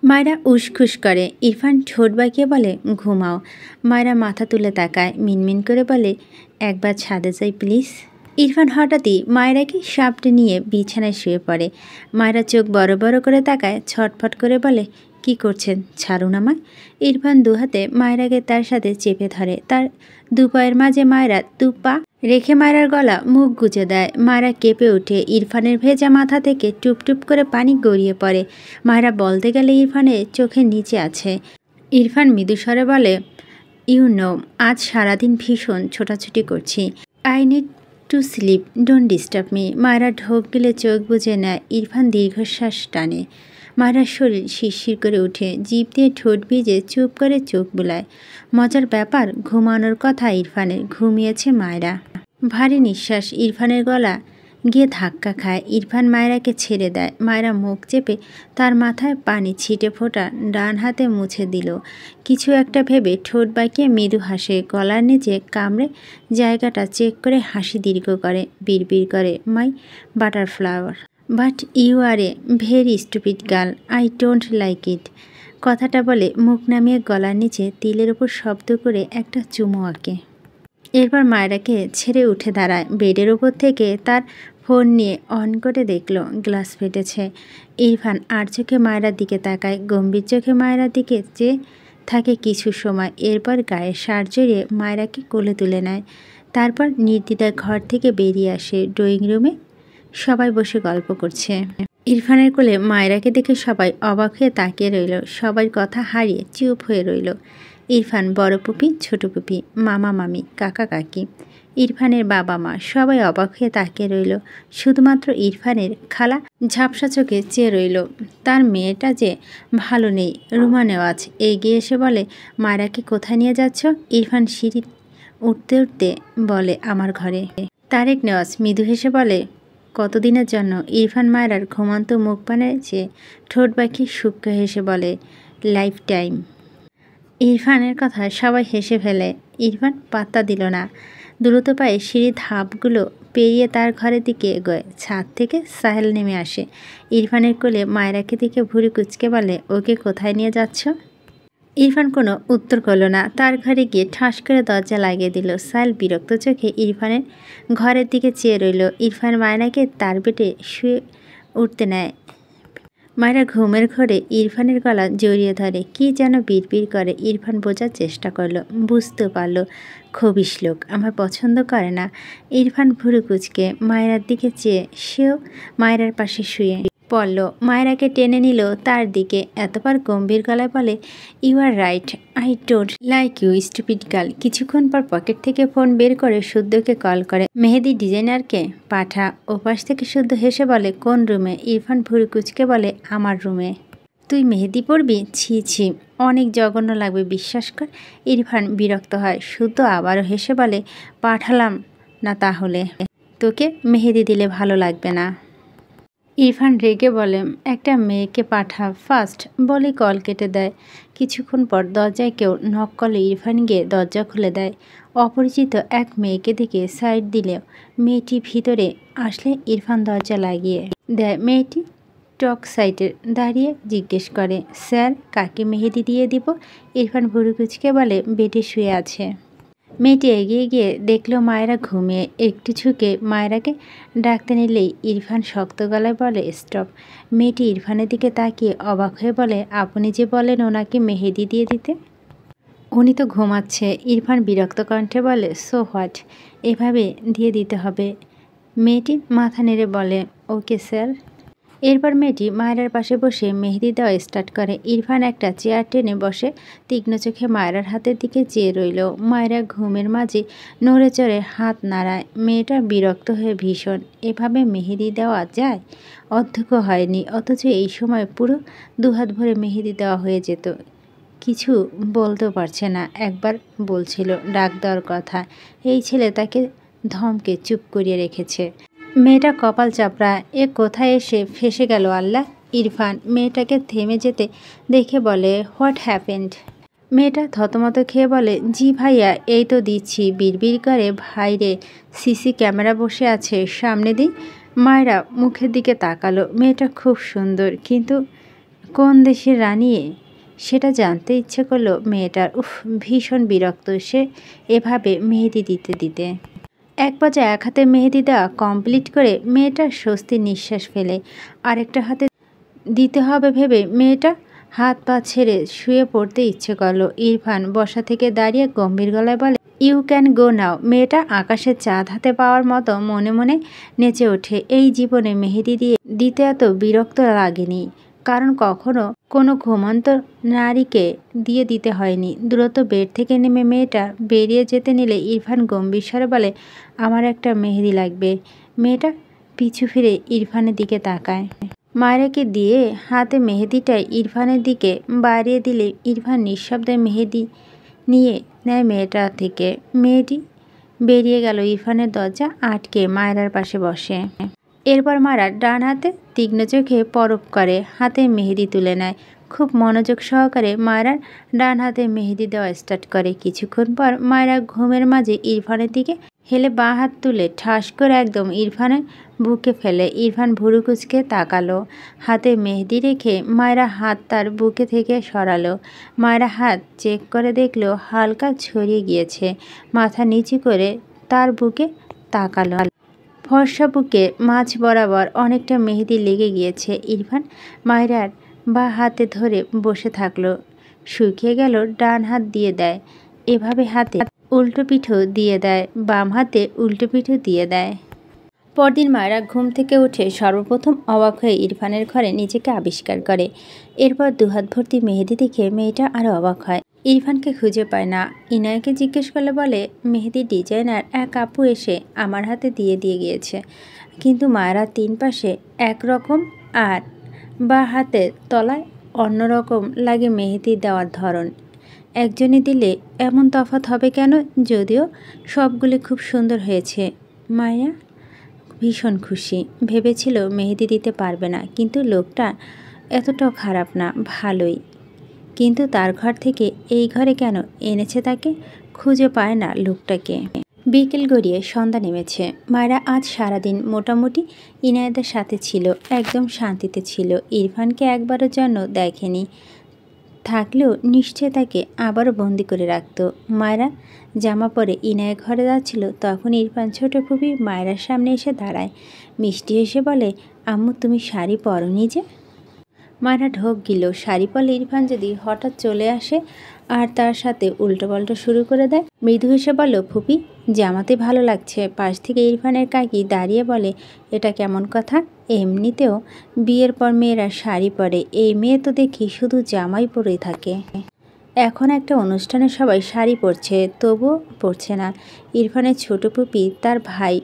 মায়েরা উসখুস করে। ইরফান ঠোঁট বাঁকিয়ে বলে, ঘুমাও। মায়েরা মাথা তুলে তাকায়। মিনমিন করে বলে, একবার ছাদে যাই প্লিজ। ইরফান হঠাৎই মায়েরাকে সাপটে নিয়ে বিছানায় শুয়ে পড়ে। মায়েরা চোখ বড় বড় করে তাকায়। ছটফট করে বলে, কি করছেন? ছাড়ুন আমায়। ইরফান দুহাতে মায়েরাকে তার সাথে চেপে ধরে। তার দুপায়ের মাঝে মায়েরা দুপা রেখে মায়েরার গলা মুখ গুজে দেয়। মায়েরা কেঁপে ওঠে। ইরফানের ভেজা মাথা থেকে টুপ টুপ করে পানি গড়িয়ে পড়ে। মায়েরা বলতে গেলে ইরফানের চোখের নিচে আছে। ইরফান মৃদুস্বরে বলে, ইউ নো, আজ সারাদিন ভীষণ ছোটাছুটি করছি। I need to sleep, don't disturb me. মায়েরা ঢোক গিলে চোখ বুজে নেয়। ইরফান দীর্ঘশ্বাস টানে। মায়েরার শরীর শিরশির করে উঠে। জিভ দিয়ে ঠোঁট ভিজে চুপ করে চোখ বুলায়। মজার ব্যাপার, ঘুমানোর কথা ইরফানের, ঘুমিয়েছে মায়েরা। ভারী নিঃশ্বাস ইরফানের গলা গিয়ে ধাক্কা খায়। ইরফান মায়েরাকে ছেড়ে দেয়। মায়েরা মুখ চেপে তার মাথায় পানি ছিটে ফোঁটা ডান হাতে মুছে দিল। কিছু একটা ভেবে ঠোঁট বাঁকিয়ে মৃদু হাসে। গলার নিচে কামড়ে জায়গাটা চেক করে হাসি দীর্ঘ করে। বিড়বিড় করে, my butterflower, but you are a very stupid girl, I don't like it. কথাটা বলে মুখ নামিয়ে গলার নিচে তিলের ওপর শব্দ করে একটা চুমু আঁকে। এরপর মায়েরাকে ছেড়ে উঠে দাঁড়ায়। বেডের ওপর থেকে তার ফোন নিয়ে অন করে দেখল গ্লাস ফেটেছে। ইরফান আর চোখে মায়েরার দিকে তাকায়। গম্ভীর চোখে মায়েরার দিকে চেয়ে থাকে কিছু সময়। এরপর গায়ে শার্ট জড়িয়ে মায়েরাকে কোলে তুলে নেয়। তারপর নির্দ্বিধায় ঘর থেকে বেরিয়ে আসে। ড্রয়িং রুমে সবাই বসে গল্প করছে। ইরফানের কোলে মায়েরাকে দেখে সবাই অবাক হয়ে তাকিয়ে রইল। সবার কথা হারিয়ে চুপ হয়ে রইল। ইরফান, বড় পুপি, ছোট পুপি, মামা মামি, কাকা কাকি, ইরফানের বাবা মা সবাই অবাক হয়ে তাকিয়ে রইল। শুধুমাত্র ইরফানের খালা ঝাপসা চোখে চেয়ে রইল। তার মেয়েটা যে ভালো নেই। রুমা নেওয়াজ এগিয়ে এসে বলে, মায়েরাকে কোথায় নিয়ে যাচ্ছ? ইরফান সিঁড়ি উঠতে উঠতে বলে, আমার ঘরে। তারেক নেওয়াজ মৃদু হেসে বলে, কতদিনের জন্য? ইরফান মায়েরার ঘুমন্ত মুখ পানে চেয়ে ঠোঁট বাঁকিয়ে সূক্ষ্ম হেসে বলে, লাইফ টাইম। ইরফানের কথা সবাই হেসে ফেলে। ইরফান পাত্তা দিল না। দ্রুত পায়ে সিঁড়ির ধাপগুলো পেরিয়ে তার ঘরের দিকে এগোয়। ছাদ থেকে সাহেল নেমে আসে। ইরফানের কোলে মায়েরাকে দিকে ভুরু কুচকে বলে, ওকে কোথায় নিয়ে যাচ্ছ? ইরফান কোনো উত্তর করল না। তার ঘরে গিয়ে ঠাস করে দরজা লাগিয়ে দিল। সাহেল বিরক্ত চোখে ইরফানের ঘরের দিকে চেয়ে রইল। ইরফান মায়েরাকে তার বেডে শুয়ে উঠতে নেয়। মায়েরা ঘুমের ঘরে ইরফানের গলা জড়িয়ে ধরে, কি যেন বিড়বিড় করে। ইরফান বোঝার চেষ্টা করলো, বুঝতে পারলো খবিশ লোক, আমার পছন্দ করে না। ইরফান ভুরু কুচকে মায়েরার দিকে চেয়ে সেও মায়েরার পাশে শুয়ে পড়ল। মায়েরাকে টেনে নিল তার দিকে, এতবার গম্ভীর গলায় বলে, you are right, I don't like you stupid girl. কিছুক্ষণ পর পকেট থেকে ফোন বের করে শুদ্ধকে কল করে, মেহেদি ডিজাইনারকে পাঠা। ওপাশ থেকে শুদ্ধ হেসে বলে, কোন রুমে? ইরফান ভুরু কুচকে বলে, আমার রুমে। তুই মেহেদি পড়বি? ছি ছি, অনেক জঘন্য লাগবে, বিশ্বাস কর। ইরফান বিরক্ত হয়। শুদ্ধ আবারও হেসে বলে, পাঠালাম না তাহলে? তোকে মেহেদি দিলে ভালো লাগবে না। ইরফান রেগে বলে, একটা মেয়েকে পাঠা ফার্স্ট, বলে কল কেটে দেয়। কিছুক্ষণ পর দরজায় কেউ নক করলে ইরফান গিয়ে দরজা খুলে দেয়। অপরিচিত এক মেয়েকে দেখে সাইড দিলেও মেয়েটি ভিতরে আসলে ইরফান দরজা লাগিয়ে দেয়। মেয়েটি টক সাইডে দাঁড়িয়ে জিজ্ঞেস করে, স্যার কাকে মেহেদি দিয়ে দিব? ইরফান ভুরু কুচকে বলে, বেডে শুয়ে আছে। মেয়েটি এগিয়ে গিয়ে দেখলো মায়েরা ঘুমিয়ে। একটু ঝুঁকে মায়েরাকে ডাকতে নিলেই ইরফান শক্ত গলায় বলে, স্টপ। মেয়েটি ইরফানের দিকে তাকিয়ে অবাক হয়ে বলে, আপনি যে বলেন ওনাকে মেহেদি দিয়ে দিতে? উনি তো ঘুমাচ্ছে। ইরফান বিরক্ত কণ্ঠে বলে, সো হোয়াট, এভাবে দিয়ে দিতে হবে। মেয়েটি মাথা নেড়ে বলে, ওকে স্যার। এরপর মেয়েটি মায়েরার পাশে বসে মেহেদি দেওয়া স্টার্ট করে। ইরফান একটা চেয়ার টেনে বসে তীক্ষ্ণ চোখে মায়েরার হাতের দিকে চেয়ে রইল। মায়েরা ঘুমের মাঝে নড়ে চড়ে হাত নাড়ায়। মেয়েটা বিরক্ত হয়ে ভীষণ, এভাবে মেহেদি দেওয়া যায়? অধ্যক্ষ হয়নি, অথচ এই সময় পুরো দুহাত ভরে মেহেদি দেওয়া হয়ে যেত। কিছু বলতেও পারছে না। একবার বলছিল ডাক দেওয়ার কথা, এই ছেলে তাকে ধমকে চুপ করিয়ে রেখেছে। মেয়েটা কপাল চাপড়া, এ কোথায় এসে ফেসে গেল আল্লাহ। ইরফান মেয়েটাকে থেমে যেতে দেখে বলে, হোয়াট হ্যাপেন্ড? মেয়েটা থতমত খেয়ে বলে, জি ভাইয়া, এই তো দিচ্ছি। বিড়বিড় করে, ভাইরে সিসি ক্যামেরা বসে আছে, সামনে দিই। মায়েরা মুখের দিকে তাকালো। মেয়েটা খুব সুন্দর, কিন্তু কোন দেশের রানী সেটা জানতে ইচ্ছে করলো মেয়েটার। ভীষণ বিরক্ত সে এভাবে মেহেদি দিতে দিতে। এক পর্যায়ে এক হাতে মেহেদি দেওয়া কমপ্লিট করে মেয়েটা স্বস্তির নিঃশ্বাস ফেলে। আরেকটা হাতে দিতে হবে ভেবে মেয়েটা হাত পা ছেড়ে শুয়ে পড়তে ইচ্ছে করলো। ইরফান বসা থেকে দাঁড়িয়ে গম্ভীর গলায় বলে, ইউ ক্যান গো নাও। মেয়েটা আকাশের চাঁদ হাতে পাওয়ার মতো মনে মনে নেচে ওঠে। এই জীবনে মেহেদি দিতে এত বিরক্ত লাগেনি, কারণ কখনো কোনো ঘুমন্ত নারীকে দিয়ে দিতে হয়নি। দ্রুত বেড থেকে নেমে মেয়েটা বেরিয়ে যেতে নিলে ইরফান গম্ভীর স্বরে বলে, আমার একটা মেহেদি লাগবে। মেয়েটা পিছু ফিরে ইরফানের দিকে তাকায়। মায়েরাকে দিয়ে হাতে মেহেদিটা ইরফানের দিকে বাড়িয়ে দিলে ইরফান নিঃশব্দে মেহেদি নিয়ে নেয় মেয়েটা থেকে। মেয়েটি বেরিয়ে গেল। ইরফানের দরজা আটকে মায়েরার পাশে বসে। এরপর মায়েরা ডান হাতে তীক্ষ্ণ চোখে পরখ করে, হাতে মেহেদি তুলে নেয়। খুব মনোযোগ সহকারে মায়েরা ডান হাতে মেহেদি দেওয়া স্টার্ট করে। কিছুক্ষণ পর মায়েরা ঘুমের মাঝে ইরফানের দিকে হেলে বাঁ হাত তুলে ঠাস করে একদম ইরফানের বুকে ফেলে। ইরফান ভুরু কুচকে তাকালো। হাতে মেহেদি রেখে মায়েরা হাত তার বুকে থেকে সরালো। মায়েরা হাত চেক করে দেখলো হালকা ছড়িয়ে গিয়েছে। মাথা নিচু করে তার বুকে তাকালো। ফর্সা বুকে মাঝ বরাবর অনেকটা মেহেদি লেগে গিয়েছে। ইরফান মায়েরার বা হাতে ধরে বসে থাকলো। শুকিয়ে গেল ডান হাত দিয়ে দেয়, এভাবে হাতে উল্টো পিঠও দিয়ে দেয়, বাম হাতে উল্টো পিঠও দিয়ে দেয়। পরদিন মায়েরা ঘুম থেকে উঠে সর্বপ্রথম অবাক হয়ে ইরফানের ঘরে নিজেকে আবিষ্কার করে। এরপর দুহাত ভর্তি মেহেদি দেখে মেয়েটা আরও অবাক হয়। ইরফানকে খুঁজে পায় না। ইনায়াকে জিজ্ঞেস করলে বলে, মেহেদি ডিজাইনার এক আপু এসে আমার হাতে দিয়ে গিয়েছে, কিন্তু মায়েরা তিন পাশে একরকম আর বা হাতের তলায় অন্যরকম লাগে মেহেদি দেওয়ার ধরন। একজনই দিলে এমন তফাৎ হবে কেন? যদিও সবগুলি খুব সুন্দর হয়েছে। মায়া ভীষণ খুশি, ভেবেছিল মেহেদি দিতে পারবে না, কিন্তু লোকটা এতটাও খারাপ না, ভালোই। কিন্তু তার ঘর থেকে এই ঘরে কেন এনেছে তাকে? খুঁজে পায় না লোকটাকে। বিকেল গড়িয়ে সন্ধ্যা নেমেছে। মায়েরা আজ সারাদিন মোটামুটি ইনায়েদের সাথে ছিল, একদম শান্তিতে ছিল। ইরফানকে একবারের জন্য দেখেনি, থাকলেও নিশ্চয় তাকে আবারও বন্দি করে রাখত। মায়েরা জামা পরে ইনায়ের ঘরে যাচ্ছিল, তখন ইরফান ছোট ফুপি মায়েরার সামনে এসে দাঁড়ায়। মিষ্টি এসে বলে, আম্মু তুমি শাড়ি পরোনি যে? মায়েরা ঢোক গিল। শাড়ি পরলে ইরফান যদি হঠাৎ চলে আসে আর তার সাথে উল্টোপাল্টা শুরু করে দেয়। মৃদু হেসে বলল, ফুপি জামাতে ভালো লাগছে। পাশ থেকে ইরফানের কাকি দাঁড়িয়ে বলে, এটা কেমন কথা? এমনিতেও বিয়ের পর মেয়েরা শাড়ি পরে, এই মেয়ে তো দেখি শুধু জামাই পরেই থাকে। এখন একটা অনুষ্ঠানে সবাই শাড়ি পরছে, তবুও পরছে না। ইরফানের ছোট ফুপি তার ভাই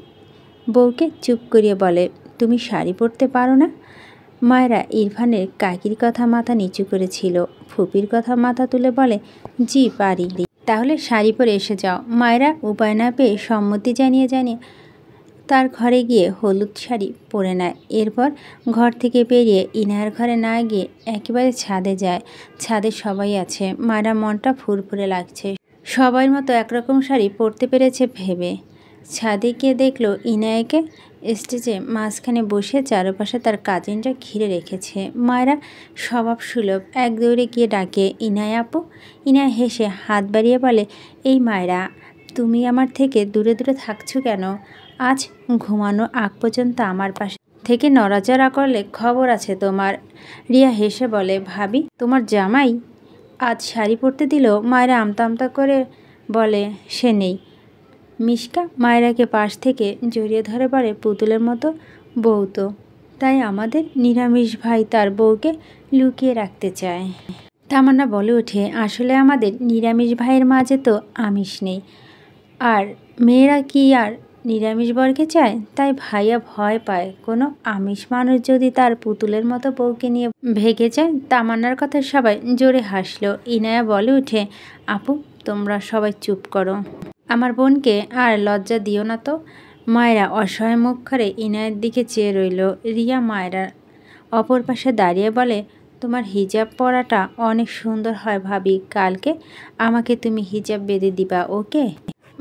বউকে চুপ করিয়ে বলে, তুমি শাড়ি পরতে পারো না? মায়েরা ইরফানের কাকির কথা মাথা নিচু করেছিল। ফুপির কথা মাথা তুলে বলে, জি পারি। তাহলে শাড়ি পরে এসে যাও। মায়েরা উপায় না পেয়ে সম্মতি জানিয়ে তার ঘরে গিয়ে হলুদ শাড়ি পরে নেয়। এরপর ঘর থেকে বেরিয়ে ইনায়ার ঘরে না গিয়ে একেবারে ছাদে যায়। ছাদে সবাই আছে। মায়েরা মনটা ফুরফুরে লাগছে। সবার মতো একরকম শাড়ি পরতে পেরেছে ভেবে। ছাদে গিয়ে দেখলো ইনায়াকে স্টেজে মাঝখানে বসে চারপাশে তার কাজিনরা ঘিরে রেখেছে। মায়েরা স্বভাব সুলভ এক দৌড়ে গিয়ে ডাকে, ইনায়া আপু। ইনায়া হেসে হাত বাড়িয়ে বলে, এই মায়েরা, তুমি আমার থেকে দূরে দূরে থাকছো কেন? আজ ঘুমানো আগ পর্যন্ত আমার পাশে থেকে নড়াচড়া করলে খবর আছে তোমার। রিয়া হেসে বলে, ভাবি তোমার জামাই আজ শাড়ি পরতে দিল? মায়েরা আমতা আমতা করে বলে, সে নেই। মিশকা মায়েরাকে পাশ থেকে জড়িয়ে ধরে বলে, পুতুলের মতো বউ তো, তাই আমাদের নিরামিষ ভাই তার বউকে লুকিয়ে রাখতে চায়। তামান্না বলে ওঠে, আসলে আমাদের নিরামিষ ভাইয়ের মাঝে তো আমিষ নেই, আর মেয়েরা কি আর নিরামিষ বরকে চায়? তাই ভাইয়া ভয় পায় কোনো আমিষ মানুষ যদি তার পুতুলের মতো বউকে নিয়ে ভেগে যায়। তামান্নার কথা সবাই জোরে হাসলো। ইনায়া বলে উঠে, আপু তোমরা সবাই চুপ করো, আমার বোনকে আর লজ্জা দিও না তো। মায়েরা অসহায় মুখ করে ইনায়ের দিকে চেয়ে রইল। রিয়া মায়েরার অপর পাশে দাঁড়িয়ে বলে, তোমার হিজাব পরাটা অনেক সুন্দর হয় ভাবি, কালকে আমাকে তুমি হিজাব বেঁধে দিবা, ওকে?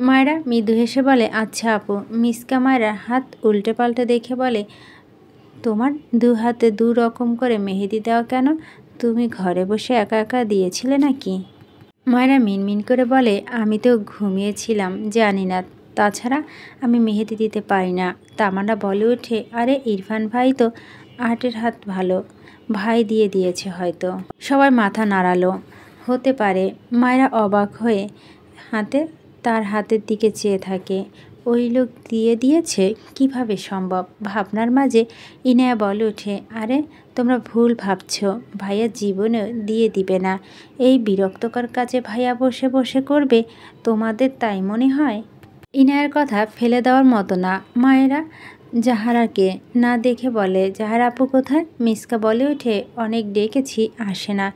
মায়েরা মৃদু হেসে বলে, আচ্ছা আপু। মিসকা মায়েরার হাত উল্টে পাল্টে দেখে বলে, তোমার দু হাতে দু রকম করে মেহেদি দেওয়া কেন? তুমি ঘরে বসে একা একা দিয়েছিলে নাকি? মায়েরা মিনমিন করে বলে, আমি তো ঘুমিয়েছিলাম, জানি না, তাছাড়া আমি মেহেদি দিতে পারি না। তামান্না বলে ওঠে, আরে ইরফান ভাই তো আর্টের হাত ভালো, ভাই দিয়ে দিয়েছে হয়তো। সবাই মাথা নাড়ালো। হতে পারে। মায়েরা অবাক হয়ে তার হাতের দিকে চেয়ে থাকে। ওই লোক দিয়ে দিয়েছে কিভাবে সম্ভব? ভাবনার মাঝে ইনায়া বলে ওঠে, আরে তোমরা ভুল ভাবছ, ভাইয়া জীবনে দিয়ে দিবে না। এই বিরক্তকর কাজে ভাইয়া বসে বসে করবে, তোমাদের তাই মনে হয়? ইনায়ার কথা ফেলে দেওয়ার মতো না। মায়েরা জাহারাকে না দেখে বলে, জাহারা আপু কোথায়? মিসকা বলে ওঠে, অনেক ডেকেছি আসে না।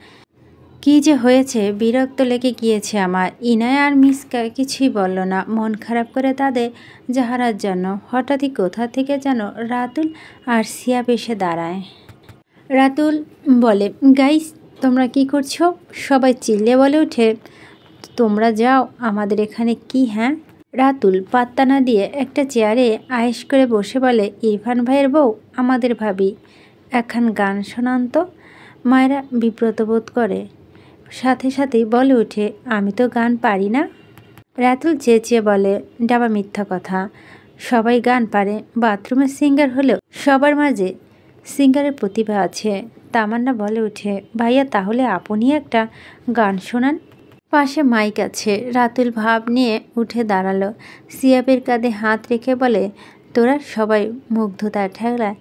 কি যে হয়েছে, বিরক্ত লেগে গিয়েছে আমার। ইনায়া আর মিসকা কিছুই বলল না, মন খারাপ করে তাদের জাহারার জন্য। হঠাৎই কোথা থেকে যেন রাতুল আর সিয়াব এসে দাঁড়ায়। রাতুল বলে, গাইস তোমরা কি করছো? সবাই চিল্লে বলে ওঠে, তোমরা যাও, আমাদের এখানে কি? হ্যাঁ? রাতুল পাত্তা না দিয়ে একটা চেয়ারে আয়েশ করে বসে বলে, ইরফান ভাইয়ের বউ আমাদের ভাবি, একখান গান শোনান তো। মায়েরা বিব্রত বোধ করে, সাথে সাথেই বলে ওঠে, আমি তো গান পারি না। রাতুল চেঁচিয়ে বলে, ডাবা মিথ্যা কথা, সবাই গান পারে, বাথরুমের সিঙ্গার হলেও সবার মাঝে সিঙ্গারের প্রতিভা আছে। তামান্না বলে ওঠে, ভাইয়া তাহলে আপনি একটা গান শোনান। পাশে মাইক আছে। রাতুল ভাব নিয়ে উঠে দাঁড়ালো। সিয়াবের কাঁধে হাত রেখে বলে, তোরা সবাই মুগ্ধতার ঠেলায়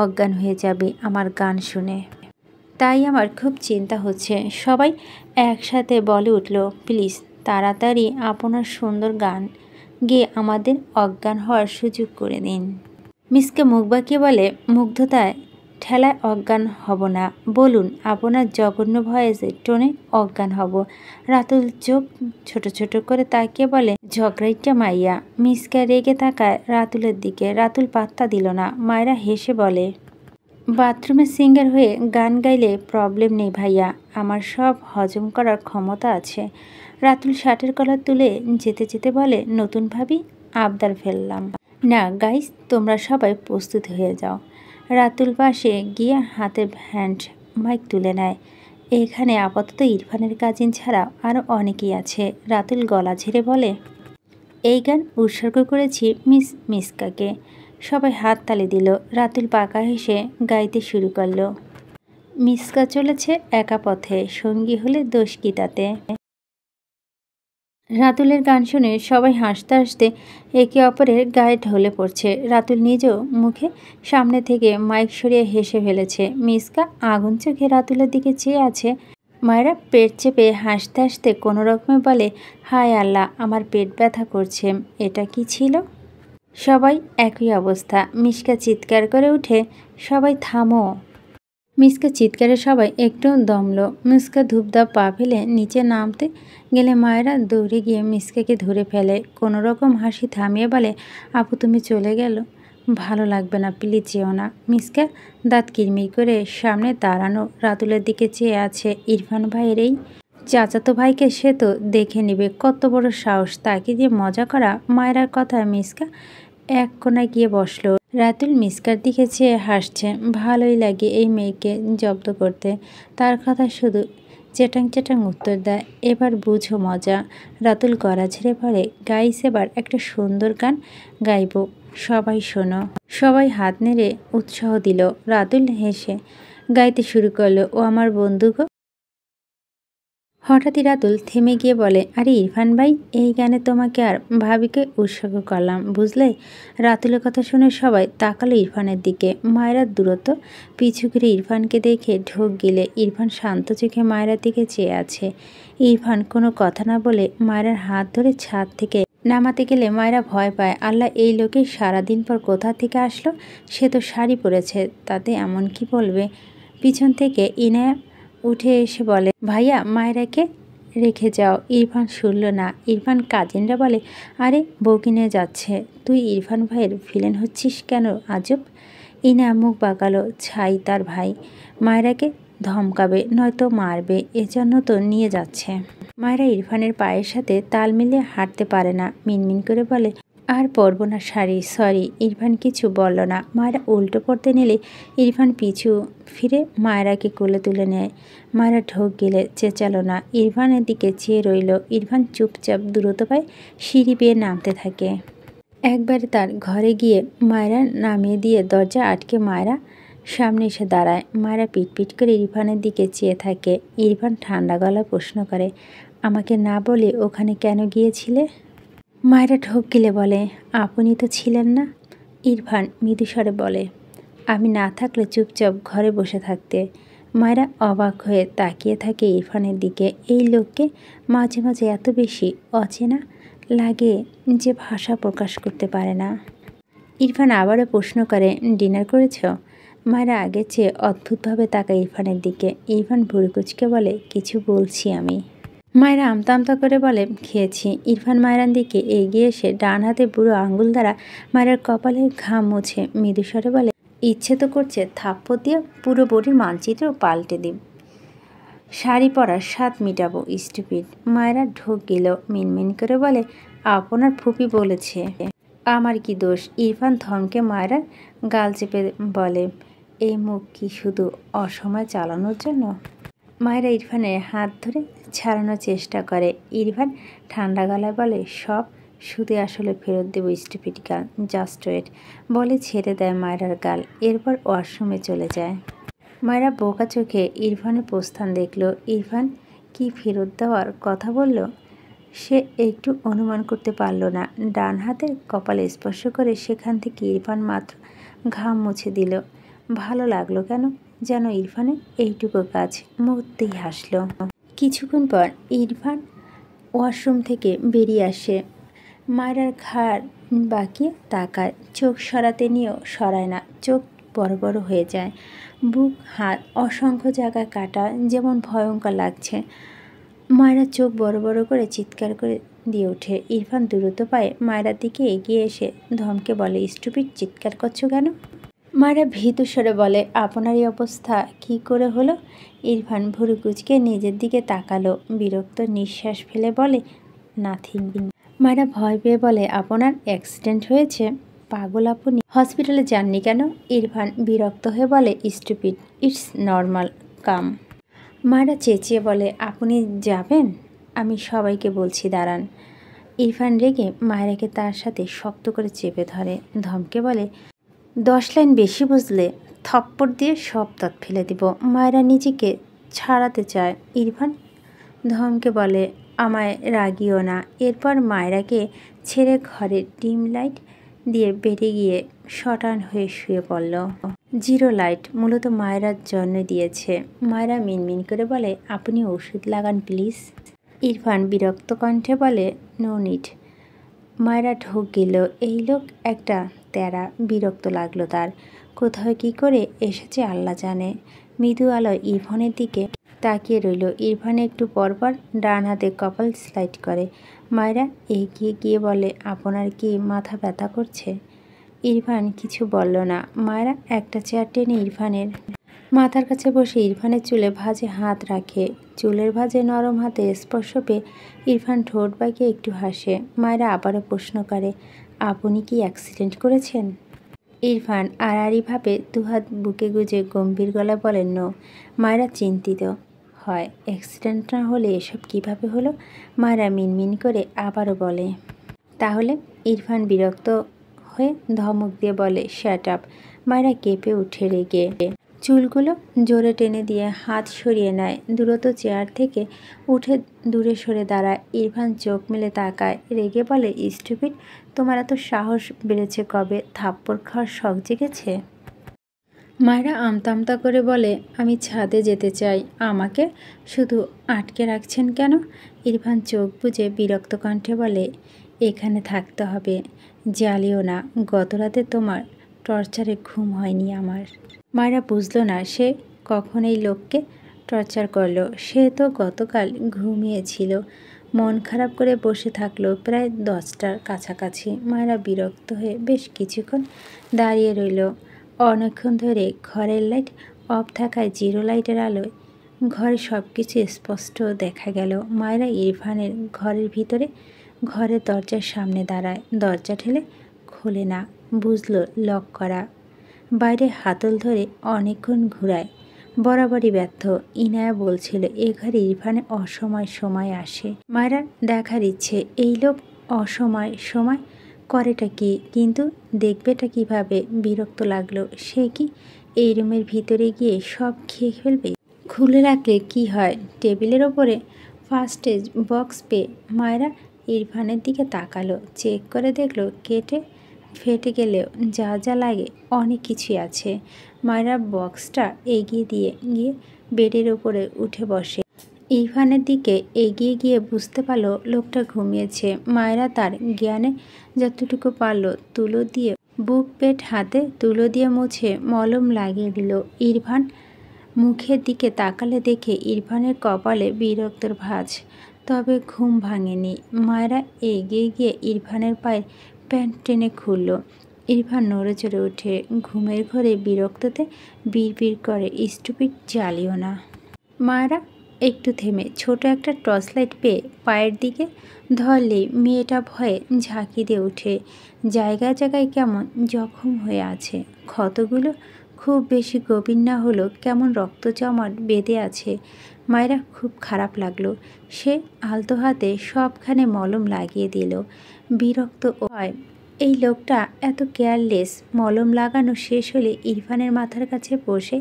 অজ্ঞান হয়ে যাবে আমার গান শুনে, তাই আমার খুব চিন্তা হচ্ছে। সবাই একসাথে বলে উঠল, প্লিজ তাড়াতাড়ি আপনার সুন্দর গান গেয়ে আমাদের অজ্ঞান হওয়ার সুযোগ করে দিন। মিসকে মুখ বাঁকিয়ে বলে, মুগ্ধতায় ঠেলায় অজ্ঞান হব না, বলুন আপনার জঘন্য ভয়েসের টোনে অজ্ঞান হব। রাতুল চোখ ছোট ছোট করে তাকিয়ে বলে, ঝগড়াইটা মাইয়া। মিসকা রেগে তাকায় রাতুলের দিকে। রাতুল পাত্তা দিল না। মায়েরা হেসে বলে, বাথরুমে সিঙ্গার হয়ে গান গাইলে প্রবলেম নেই ভাইয়া, আমার সব হজম করার ক্ষমতা আছে। রাতুল শার্টের কলার তুলে যেতে যেতে বলে, নতুন ভাবি আবদার ফেললাম না। গাইস তোমরা সবাই প্রস্তুত হয়ে যাও। রাতুল পাশে গিয়ে হাতে হ্যান্ড মাইক তুলে নেয়। এখানে আপাতত ইরফানের কাজিন ছাড়া আরও অনেকেই আছে। রাতুল গলা ঝেড়ে বলে, এই গান উৎসর্গ করেছি মিস মিসকাকে। সবাই হাত তালি দিল। রাতুল পাকা হেসে গাইতে শুরু করলো, মিসকা চলেছে একা পথে, সঙ্গী হলে দোষ কি তাতে। রাতুলের গান শুনে সবাই হাসতে হাসতে একে অপরের গায়ে ঢলে পড়ছে। রাতুল নিজেও মুখে সামনে থেকে মাইক সরিয়ে হেসে ফেলেছে। মিসকা আগুন চোখে রাতুলের দিকে চেয়ে আছে। মায়েরা পেট চেপে হাসতে হাসতে কোনো রকমে বলে, হায় আল্লাহ, আমার পেট ব্যথা করছে, এটা কি ছিল। সবাই একই অবস্থা। মিসকা চিৎকার করে উঠে, সবাই থামো। মিসকা চিৎকারে সবাই একটু দমল। মিসকা ধূপধাপ পা ফেলে নিচে নামতে গেলে মায়েরা দৌড়ে গিয়ে মিসকাকে ধরে ফেলে। কোনো রকম হাসি থামিয়ে বলে, আপু তুমি চলে গেল, ভালো লাগবে না, প্লিজ যেও না। মিসকা দাঁত কিরমির করে সামনে দাঁড়ানো রাতুলের দিকে চেয়ে আছে। ইরফান ভাইয়ের এই চাচাতো ভাইকে সে তো দেখে নেবে, কত বড় সাহস তাকে দিয়ে মজা করা। মায়েরার কথায় মিসকা এক কোনায় গিয়ে বসলো। রাতুল মিসকার দিকে চেয়ে হাসছে। ভালোই লাগে এই মেয়েকে জব্দ করতে, তার কথা শুধু চেটাং চেটাং উত্তর দেয়। এবার বুঝো মজা। রাতুল গলা ঝেড়ে পড়ে, গাইস এবার একটা সুন্দর গান গাইব, সবাই শোনো। সবাই হাত নেড়ে উৎসাহ দিল। রাতুল হেসে গাইতে শুরু করলো, ও আমার বন্ধু গো। হঠাৎই রাতুল থেমে গিয়ে বলে, আরে ইরফান ভাই, এই গানে তোমাকে আর ভাবিকে উৎসর্গ করলাম, বুঝলে। রাতুলের কথা শুনে সবাই তাকালো ইরফানের দিকে। মায়েরার দূরত্ব পিছু ঘিরে ইরফানকে দেখে ঢোক গিলে। ইরফান শান্ত চোখে মায়েরার দিকে চেয়ে আছে। ইরফান কোনো কথা না বলে মায়েরার হাত ধরে ছাদ থেকে নামাতে গেলে মায়েরা ভয় পায়। আল্লাহ, এই লোকে সারাদিন পর কোথা থেকে আসলো। সে তো শাড়ি পরেছে, তাতে এমন কি বলবে। পিছন থেকে ইনায়া উঠে এসে বলে, ভাইয়া মায়েরাকে রেখে যাও। ইরফান শুনল না। ইরফান কাজিনরা বলে, আরে বউকে নিয়ে যাচ্ছে, তুই ইরফান ভাইয়ের ভিলেন হচ্ছিস কেন আজব। ইনা মুখ বাঁকালো, ছাই তার ভাই, মায়েরাকে ধমকাবে নয়তো মারবে, এজন্য তো নিয়ে যাচ্ছে। মায়েরা ইরফানের পায়ের সাথে তাল মিলিয়ে হাঁটতে পারে না। মিনমিন করে বলে, আর পরবো না শাড়ি, সরি। ইরফান কিছু বলল না। মায়েরা উল্টো পড়তে নিলে ইরফান পিছু ফিরে মায়েরাকে কোলে তুলে নেয়। মায়েরা ঢোক গেলে চেঁচালো না। ইরফানের দিকে চেয়ে রইল। ইরফান চুপচাপ দ্রুত পায়ে সিঁড়ি বেয়ে নামতে থাকে। একবারে তার ঘরে গিয়ে মায়েরা নামিয়ে দিয়ে দরজা আটকে মায়েরা সামনে এসে দাঁড়ায়। মায়েরা পিটপিট করে ইরফানের দিকে চেয়ে থাকে। ইরফান ঠান্ডা গলায় প্রশ্ন করে, আমাকে না বলে ওখানে কেন গিয়েছিলে। মায়েরা ঢোক গিলে বলে, আপনি তো ছিলেন না। ইরফান মৃদুস্বরে বলে, আমি না থাকলে চুপচাপ ঘরে বসে থাকতে। মায়েরা অবাক হয়ে তাকিয়ে থাকে ইরফানের দিকে। এই লোককে মাঝে মাঝে এত বেশি অচেনা লাগে যে ভাষা প্রকাশ করতে পারে না। ইরফান আবারও প্রশ্ন করে, ডিনার করেছ। মায়েরা আগের চেয়ে অদ্ভুতভাবে তাকায় ইরফানের দিকে। ইরফান ভুরুকুচকে বলে, কিছু বলছি আমি। মায়েরা আমতা আমতা করে বলে, খেয়েছি। ইরফান মায়েরার দিকে এগিয়ে এসে ডান হাতে বুড়ো আঙ্গুল দ্বারা মায়েরার কপালে ঘাম মুছে মৃদুস্বরে বলে, ইচ্ছে তো করছে থাপ্পড় দিয়ে পুরো বডির মানচিত্র পাল্টে দিই, শাড়ি পরার স্বাদ মিটাবো, স্টুপিড। মায়েরা ঢোক গেল। মিনমিন করে বলে, আপনার ফুপি বলেছে। আমার কি দোষ। ইরফান ধমকে মায়েরার গাল চেপে বলে, এই মুখ কি শুধু অসময় চালানোর জন্য। মায়েরা ইরফানের হাত ধরে ছাড়ানোর চেষ্টা করে। ইরফান ঠান্ডা গলায় বলে, সব সুদে আসলে ফেরত দেবো, স্টুপিড গাল, জাস্ট ওয়েট। বলে ছেড়ে দেয় মায়েরার গাল। এরপর ওয়াশরুমে চলে যায়। মায়েরা বোকা চোখে ইরফানের প্রস্থান দেখল। ইরফান কি ফেরত দেওয়ার কথা বলল সে একটু অনুমান করতে পারল না। ডান হাতের কপালে স্পর্শ করে সেখান থেকে ইরফান মাত্র ঘাম মুছে দিল। ভালো লাগলো কেন যেন ইরফানের এইটুকু কাজ। মুহূর্তেই হাসলো। কিছুক্ষণ পর ইরফান ওয়াশরুম থেকে বেরিয়ে আসে। মায়েরার ঘাড় বাঁকিয়ে তাকায়। চোখ সরাতে নিয়েও সরায় না। চোখ বড় বড় হয়ে যায়। বুক হাত অসংখ্য জায়গায় কাটা, যেমন ভয়ঙ্কর লাগছে। মায়েরা চোখ বড় বড় করে চিৎকার করে দিয়ে ওঠে। ইরফান দ্রুত পায়ে মায়েরার দিকে এগিয়ে এসে ধমকে বলে, স্টুপিড, চিৎকার করছো কেন। মায়েরা ভীতু স্বরে বলে, আপনার এই অবস্থা কি করে হলো। ইরফান ভুরু কুঁচকে নিজের দিকে তাকালো। বিরক্ত নিঃশ্বাস ফেলে বলে, নাথিং। মায়েরা ভয় পেয়ে বলে, আপনার অ্যাক্সিডেন্ট হয়েছে। পাগল আপনি, হসপিটালে যাননি কেন। ইরফান বিরক্ত হয়ে বলে, স্টুপিড, ইটস নর্মাল, কাম। মায়েরা চেঁচিয়ে বলে, আপনি যাবেন। আমি সবাইকে বলছি দাঁড়ান। ইরফান রেগে মায়েরাকে তার সাথে শক্ত করে চেপে ধরে। ধমকে বলে, 10 লাইন বেশি বুঝলে থপ্পড় দিয়ে সব দাঁত ফেলে দিব। মায়েরা নিজেকে ছাড়াতে চায়। ইরফান ধমকে বলে, আমায় রাগিও না। এরপর মায়রাকে ছেড়ে ঘরে ডিম লাইট দিয়ে বেরিয়ে গিয়ে শটান হয়ে শুয়ে পড়ল। জিরো লাইট মূলত মায়রার জন্য দিয়েছে। মায়রা মিনমিন করে বলে, আপনি ওষুধ লাগান প্লিজ। ইরফান বিরক্ত কণ্ঠে বলে, নো নিড। মায়রা ঢোক গেল। এই লোক একটা তেরা। বিরক্ত লাগলো তার। কোথাও কি করে এসেছে আল্লাহ জানে। মৃদু আলো ইরফানের দিকে তাকিয়ে রইল। ইরফান একটু পরপর ডান হাতে কপাল স্লাইড করে। মায়রা এগিয়ে গিয়ে বলে, আপনার কি মাথা ব্যথা করছে? ইরফান কিছু বলল না। মায়রা একটা চেয়ার টেনে ইরফানের মাথার কাছে বসে ইরফানের চুলে ভাঁজে হাত রাখে। চুলের ভাঁজে নরম হাতে স্পর্শ পেয়ে ইরফান ঠোঁট বাঁকিয়ে একটু হাসে। মায়রা আবারও প্রশ্ন করে, আপনি কি অ্যাক্সিডেন্ট করেছেন? ইরফান আড়াআড়িভাবে দুহাত বুকে গুজে গম্ভীর গলায় বলেন, নো। মায়রা চিন্তিত হয়, অ্যাক্সিডেন্ট না হলে এসব কিভাবে হলো? মায়রা মিনমিন করে আবারও বলে, তাহলে? ইরফান বিরক্ত হয়ে ধমক দিয়ে বলে, শ্যাট আপ। মায়রা কেঁপে উঠে রেগে চুলগুলো জোরে টেনে দিয়ে হাত সরিয়ে নেয়। দ্রুত চেয়ার থেকে উঠে দূরে সরে দাঁড়ায়। ইরফান চোখ মেলে তাকায়, রেগে বলে, স্টুপিড, তোমার এত সাহস বেড়েছে কবে? থাপ্পড় খাওয়ার শখ জেগেছে? মায়রা আমতা আমতা করে বলে, আমি ছাদে যেতে চাই। আমাকে শুধু আটকে রাখছেন কেন? ইরফান চোখ বুজে বিরক্ত কণ্ঠে বলে, এখানে থাকতে হবে। জ্বালিও না। গত রাতে তোমার টর্চারে ঘুম হয়নি আমার। মায়রা বুঝল না সে কখন এই লোককে টর্চার করলো। সে তো গতকাল ঘুমিয়েছিল। মন খারাপ করে বসে থাকলো প্রায় 10টার কাছাকাছি। মায়রা বিরক্ত হয়ে বেশ কিছুক্ষণ দাঁড়িয়ে রইল। অনেকক্ষণ ধরে ঘরের লাইট অফ থাকায় জিরো লাইটের আলোয় ঘরে সব কিছু স্পষ্ট দেখা গেল। মায়রা ইরফানের ঘরের ভিতরে ঘরের দরজার সামনে দাঁড়ায়। দরজা ঠেলে খোলে না। বুঝলো লক করা। বাইরে হাতল ধরে অনেকক্ষণ ঘুরায়, বরাবরই ব্যর্থ। ইনায়া বলছিল এ ঘরে ইরফানের অসময় সময় আসে। মায়রার দেখার ইচ্ছে, এই লোক অসময় সময় করেটা কি, কিন্তু দেখবেটা কিভাবে? বিরক্ত লাগলো। সে কি এই রুমের ভিতরে গিয়ে সব খেয়ে ফেলবে? খুলে রাখলে কি হয়? টেবিলের ওপরে ফার্স্ট এজ বক্স পেয়ে মায়রা ইরফানের দিকে তাকালো। চেক করে দেখলো কেটে ফেটে গেলেও যা যা লাগে অনেক কিছুই আছে। মায়রা বক্সটা এগিয়ে দিয়ে গিয়ে বেডের ওপরে উঠে বসে। ইরফানের দিকে এগিয়ে গিয়ে বুঝতে পারলো লোকটা ঘুমিয়েছে। মায়রা তার জ্ঞানে যতটুকু পারল তুলো দিয়ে বুক পেট হাতে তুলো দিয়ে মুছে মলম লাগিয়ে দিল। ইরফান মুখের দিকে তাকালে দেখে ইরফানের কপালে বিরক্তর ভাঁজ, তবে ঘুম ভাঙেনি। মায়রা এগিয়ে গিয়ে ইরফানের পায়ের প্যান্ট টেনে খুলল। ইরফান নড়ে চড়ে ওঠে। ঘুমের ঘরে বিরক্ততে বিড়বিড় করে, স্টুপিড, জ্বালিও না। মায়রা একটু থেমে ছোট একটা টর্চ লাইট পেয়ে পায়ের দিকে ধরলেই মেয়েটা ভয়ে ঝাঁকি দিয়ে ওঠে। জায়গায় জায়গায় কেমন জখম হয়ে আছে। ক্ষতগুলো খুব বেশি গভীর না হলেও কেমন রক্ত জমাট বেঁধে আছে। মায়রা খুব খারাপ লাগলো। সে আলতো হাতে সবখানে মলম লাগিয়ে দিল। বিরক্ত হয় এই লোকটা এত কেয়ারলেস। মলম লাগানো শেষ হলে ইরফানের মাথার কাছে বসে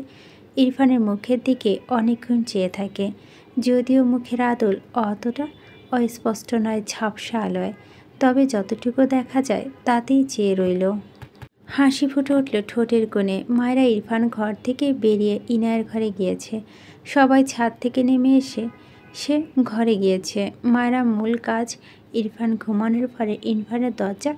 ইরফানের মুখের দিকে অনেকক্ষণ চেয়ে থাকে। যদিও মুখের আদল অতটা অস্পষ্ট নয়, ঝাপসা আলোয়, তবে যতটুকু দেখা যায় তাতেই চেয়ে রইল। হাসি ফুটে উঠল ঠোঁটের কোণে। মায়রা ইরফান ঘর থেকে বেরিয়ে ইনায়ের ঘরে গিয়েছে। সবাই ছাদ থেকে নেমে এসে সে ঘরে গিয়েছে। মায়রা মূল কাজ ইরফান ঘুমানোর পরে ইরফানের দরজা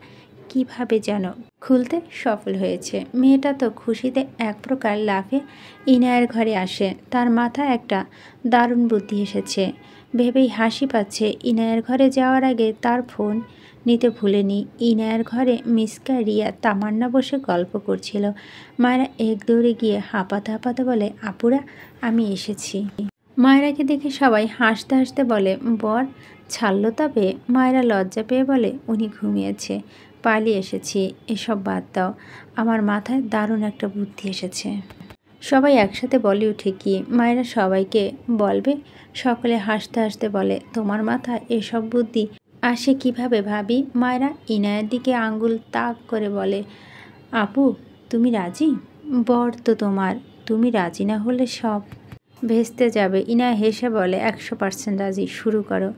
কিভাবে যেন খুলতে সফল হয়েছে। মেয়েটা তো খুশিতে এক প্রকার লাফে ইনায়ের ঘরে আসে। তার মাথায় একটা দারুণ বুদ্ধি এসেছে ভেবেই হাসি পাচ্ছে। ইনায়ের ঘরে যাওয়ার আগে তার ফোন নিতে ভুলেনি। ইনায়ের ঘরে মিসকা, রিয়া, তামান্না বসে গল্প করছিল। মায়রা এক দৌড়ে গিয়ে হাঁপাতে হাঁপাতে বলে, আপুরা, আমি এসেছি। মায়রাকে দেখে সবাই হাসতে হাসতে বলে, বর ছাড়লো তবে? মায়রা লজ্জা পেয়ে বলে, উনি ঘুমিয়েছে, পালিয়ে এসেছি। এসব বাদ দাও, আমার মাথায় দারুণ একটা বুদ্ধি এসেছে। সবাই একসাথে বলে উঠে, কি? মায়রা সবাইকে বলবে। সকলে হাসতে হাসতে বলে, তোমার মাথায় এসব বুদ্ধি আসে কিভাবে ভাবি? মায়রা ইনায়ের দিকে আঙ্গুল তাক করে বলে, আপু তুমি রাজি? বর তো তোমার, তুমি রাজি না হলে সব ভেস্তে যাবে। ইনায়া হেসে বলে, 100% রাজি, শুরু করো।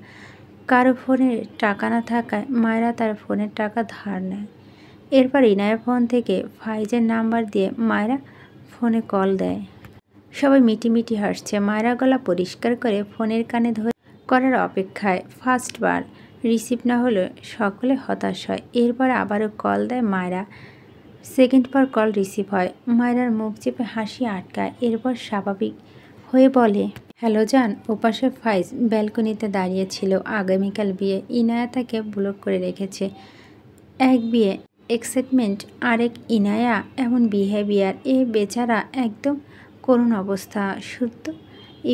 কারো ফোনে টাকা না থাকায় মায়েরা তার ফোনের টাকা ধার নেয়। এরপর ইনায়া ফোন থেকে ফাইজের নাম্বার দিয়ে মায়েরা ফোনে কল দেয়। সবাই মিটিমিটি হাসছে। মায়েরা গলা পরিষ্কার করে ফোনের কানে ধরে করার অপেক্ষায়। ফার্স্টবার রিসিভ না হলে সকলে হতাশ হয়। এরপর আবারও কল দেয় মায়েরা। সেকেন্ড পর কল রিসিভ হয়। মায়েরার মুখ চেপে হাসি আটকায়। এরপর স্বাভাবিক হয়ে বলে, হ্যালো জান। ওপাশে ফাইজ ব্যালকনিতে দাঁড়িয়ে ছিল। আগামীকাল বিয়ে, ইনায়া তাকে ব্লক করে রেখেছে। এক বিয়ে এক্সাইটমেন্ট, আরেক ইনায়া এমন বিহেভিয়ার। এ বেচারা একদম করুণ অবস্থা। শুদ্ধ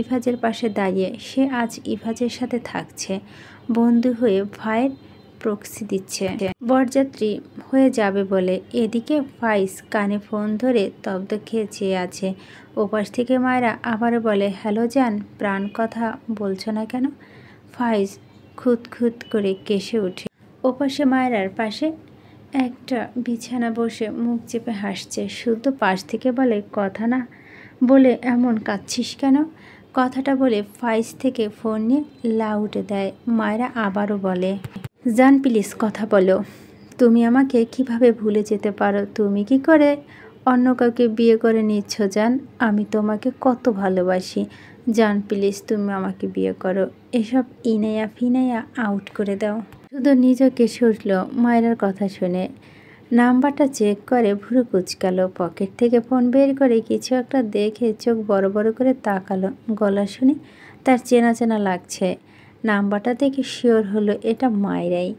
ইফাজের পাশে দাঁড়িয়ে সে আজ ইফাজের সাথে থাকছে। বন্ধু হয়ে ভাইয়ের প্রক্সি দিচ্ছে বরযাত্রী হয়ে যাবে বলে। এদিকে ফাইজ কানে ফোন ধরে তব্দ খেয়ে চেয়ে আছে। ওপাশ থেকে মায়েরা আবারও বলে, হ্যালো জান, প্রাণ কথা বলছো না কেন? ফাইজ খুঁত করে কেসে ওঠে। ওপাশে মায়েরার পাশে একটা বিছানা বসে মুখ চেপে হাসছে। শুদ্ধ পাশ থেকে বলে, কথা না বলে এমন কাঁদছিস কেন? কথাটা বলে ফাইজ থেকে ফোন নিয়ে লাউডে দেয়। মায়েরা আবারও বলে, জান প্লিজ কথা বলো। তুমি আমাকে কিভাবে ভুলে যেতে পারো? তুমি কি করে অন্য কাউকে বিয়ে করে নিচ্ছ জান? আমি তোমাকে কত ভালোবাসি জান, প্লিজ তুমি আমাকে বিয়ে করো। এসব ইনায়া ফিনায়া আউট করে দাও। শুধু নিজে কেসে উঠল মায়েরার কথা শুনে। নাম্বারটা চেক করে ভুরু কুচকালো। পকেট থেকে ফোন বের করে কিছু একটা দেখে চোখ বড় বড় করে তাকালো। গলা শুনে তার চেনা চেনা লাগছে। নাম্বারটা দেখে শিওর হলো এটা মায়েরাই।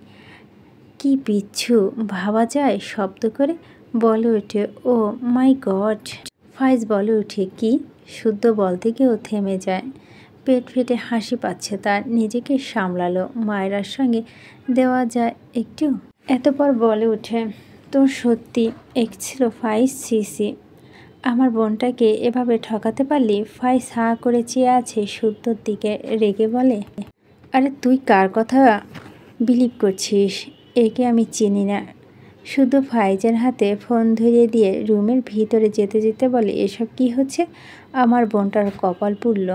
কি বিচ্ছু ভাবা যায়? শব্দ করে বলে ওঠে, ও মাই গড। ফাইজ বলে ওঠে, কি? শুদ্ধ বলতে গিয়েও থেমে যায়। পেট ফেটে হাসি পাচ্ছে তার। নিজেকে সামলালো। মায়েরার সঙ্গে দেওয়া যায় একটু। এতপর বলে ওঠে, তোর সত্যি এক ছিল ফাইজ? সিসি, আমার বোনটাকে এভাবে ঠকাতে পারলি? ফাইজ হাঁ করে চেয়ে আছে শুদ্ধর দিকে। রেগে বলে, আরে তুই কার কথা বিলিভ করছিস? একে আমি চিনি না। শুধু ফাইজের হাতে ফোন ধরিয়ে দিয়ে রুমের ভিতরে যেতে যেতে বলে, এসব কি হচ্ছে? আমার বোনটার কপাল পুড়ল।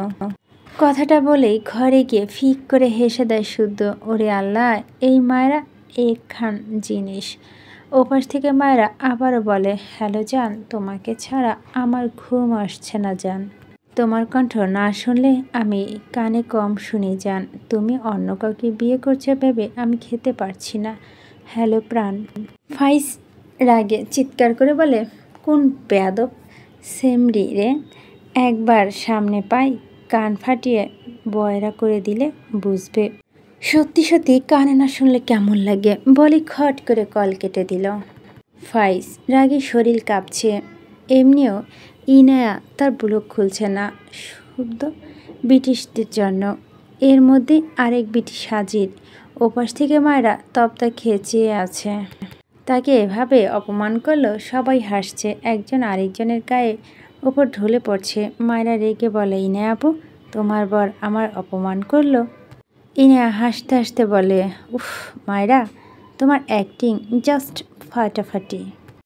কথাটা বলেই ঘরে গিয়ে ফিক করে হেসে দেয় শুদ্ধ। ওরে আল্লাহ, এই মায়েরা একখান জিনিস। ওপাশ থেকে মায়েরা আবারও বলে, হ্যালো জান, তোমাকে ছাড়া আমার ঘুম আসছে না জান। তোমার কণ্ঠ না শুনলে আমি কানে কম শুনি জান। তুমি অন্য কাউকে বিয়ে করছো ভেবে আমি খেতে পারছি না। হ্যালো প্রাণ। ফাইজ রাগে চিৎকার করে বলে, কোন বেয়াদব সেমরি রে? একবার সামনে পাই কান ফাটিয়ে বয়রা করে দিলে বুঝবে। সত্যি সত্যি কানে না শুনলে কেমন লাগে বলি খট করে কল কেটে দিল। ফাইজ রাগে শরীর কাঁপছে। এমনিও ইনায়া তার ব্লক খুলছে না শুদ্ধ ব্রিটিশদের জন্য। এর মধ্যে আরেক ব্রিটিশ হাজির। ওপাশ থেকে মায়েরা তপ্তা খেয়ে চেয়ে আছে। তাকে এভাবে অপমান করলো। সবাই হাসছে। একজন আরেকজনের গায়ে ওপর ঢলে পড়ছে। মায়েরা রেগে বলে, ইনায়া আপু, তোমার বর আমার অপমান করলো? ইনায়া হাসতে হাসতে বলে, উফ মায়েরা, তোমার অ্যাক্টিং জাস্ট ফাটাফাটি।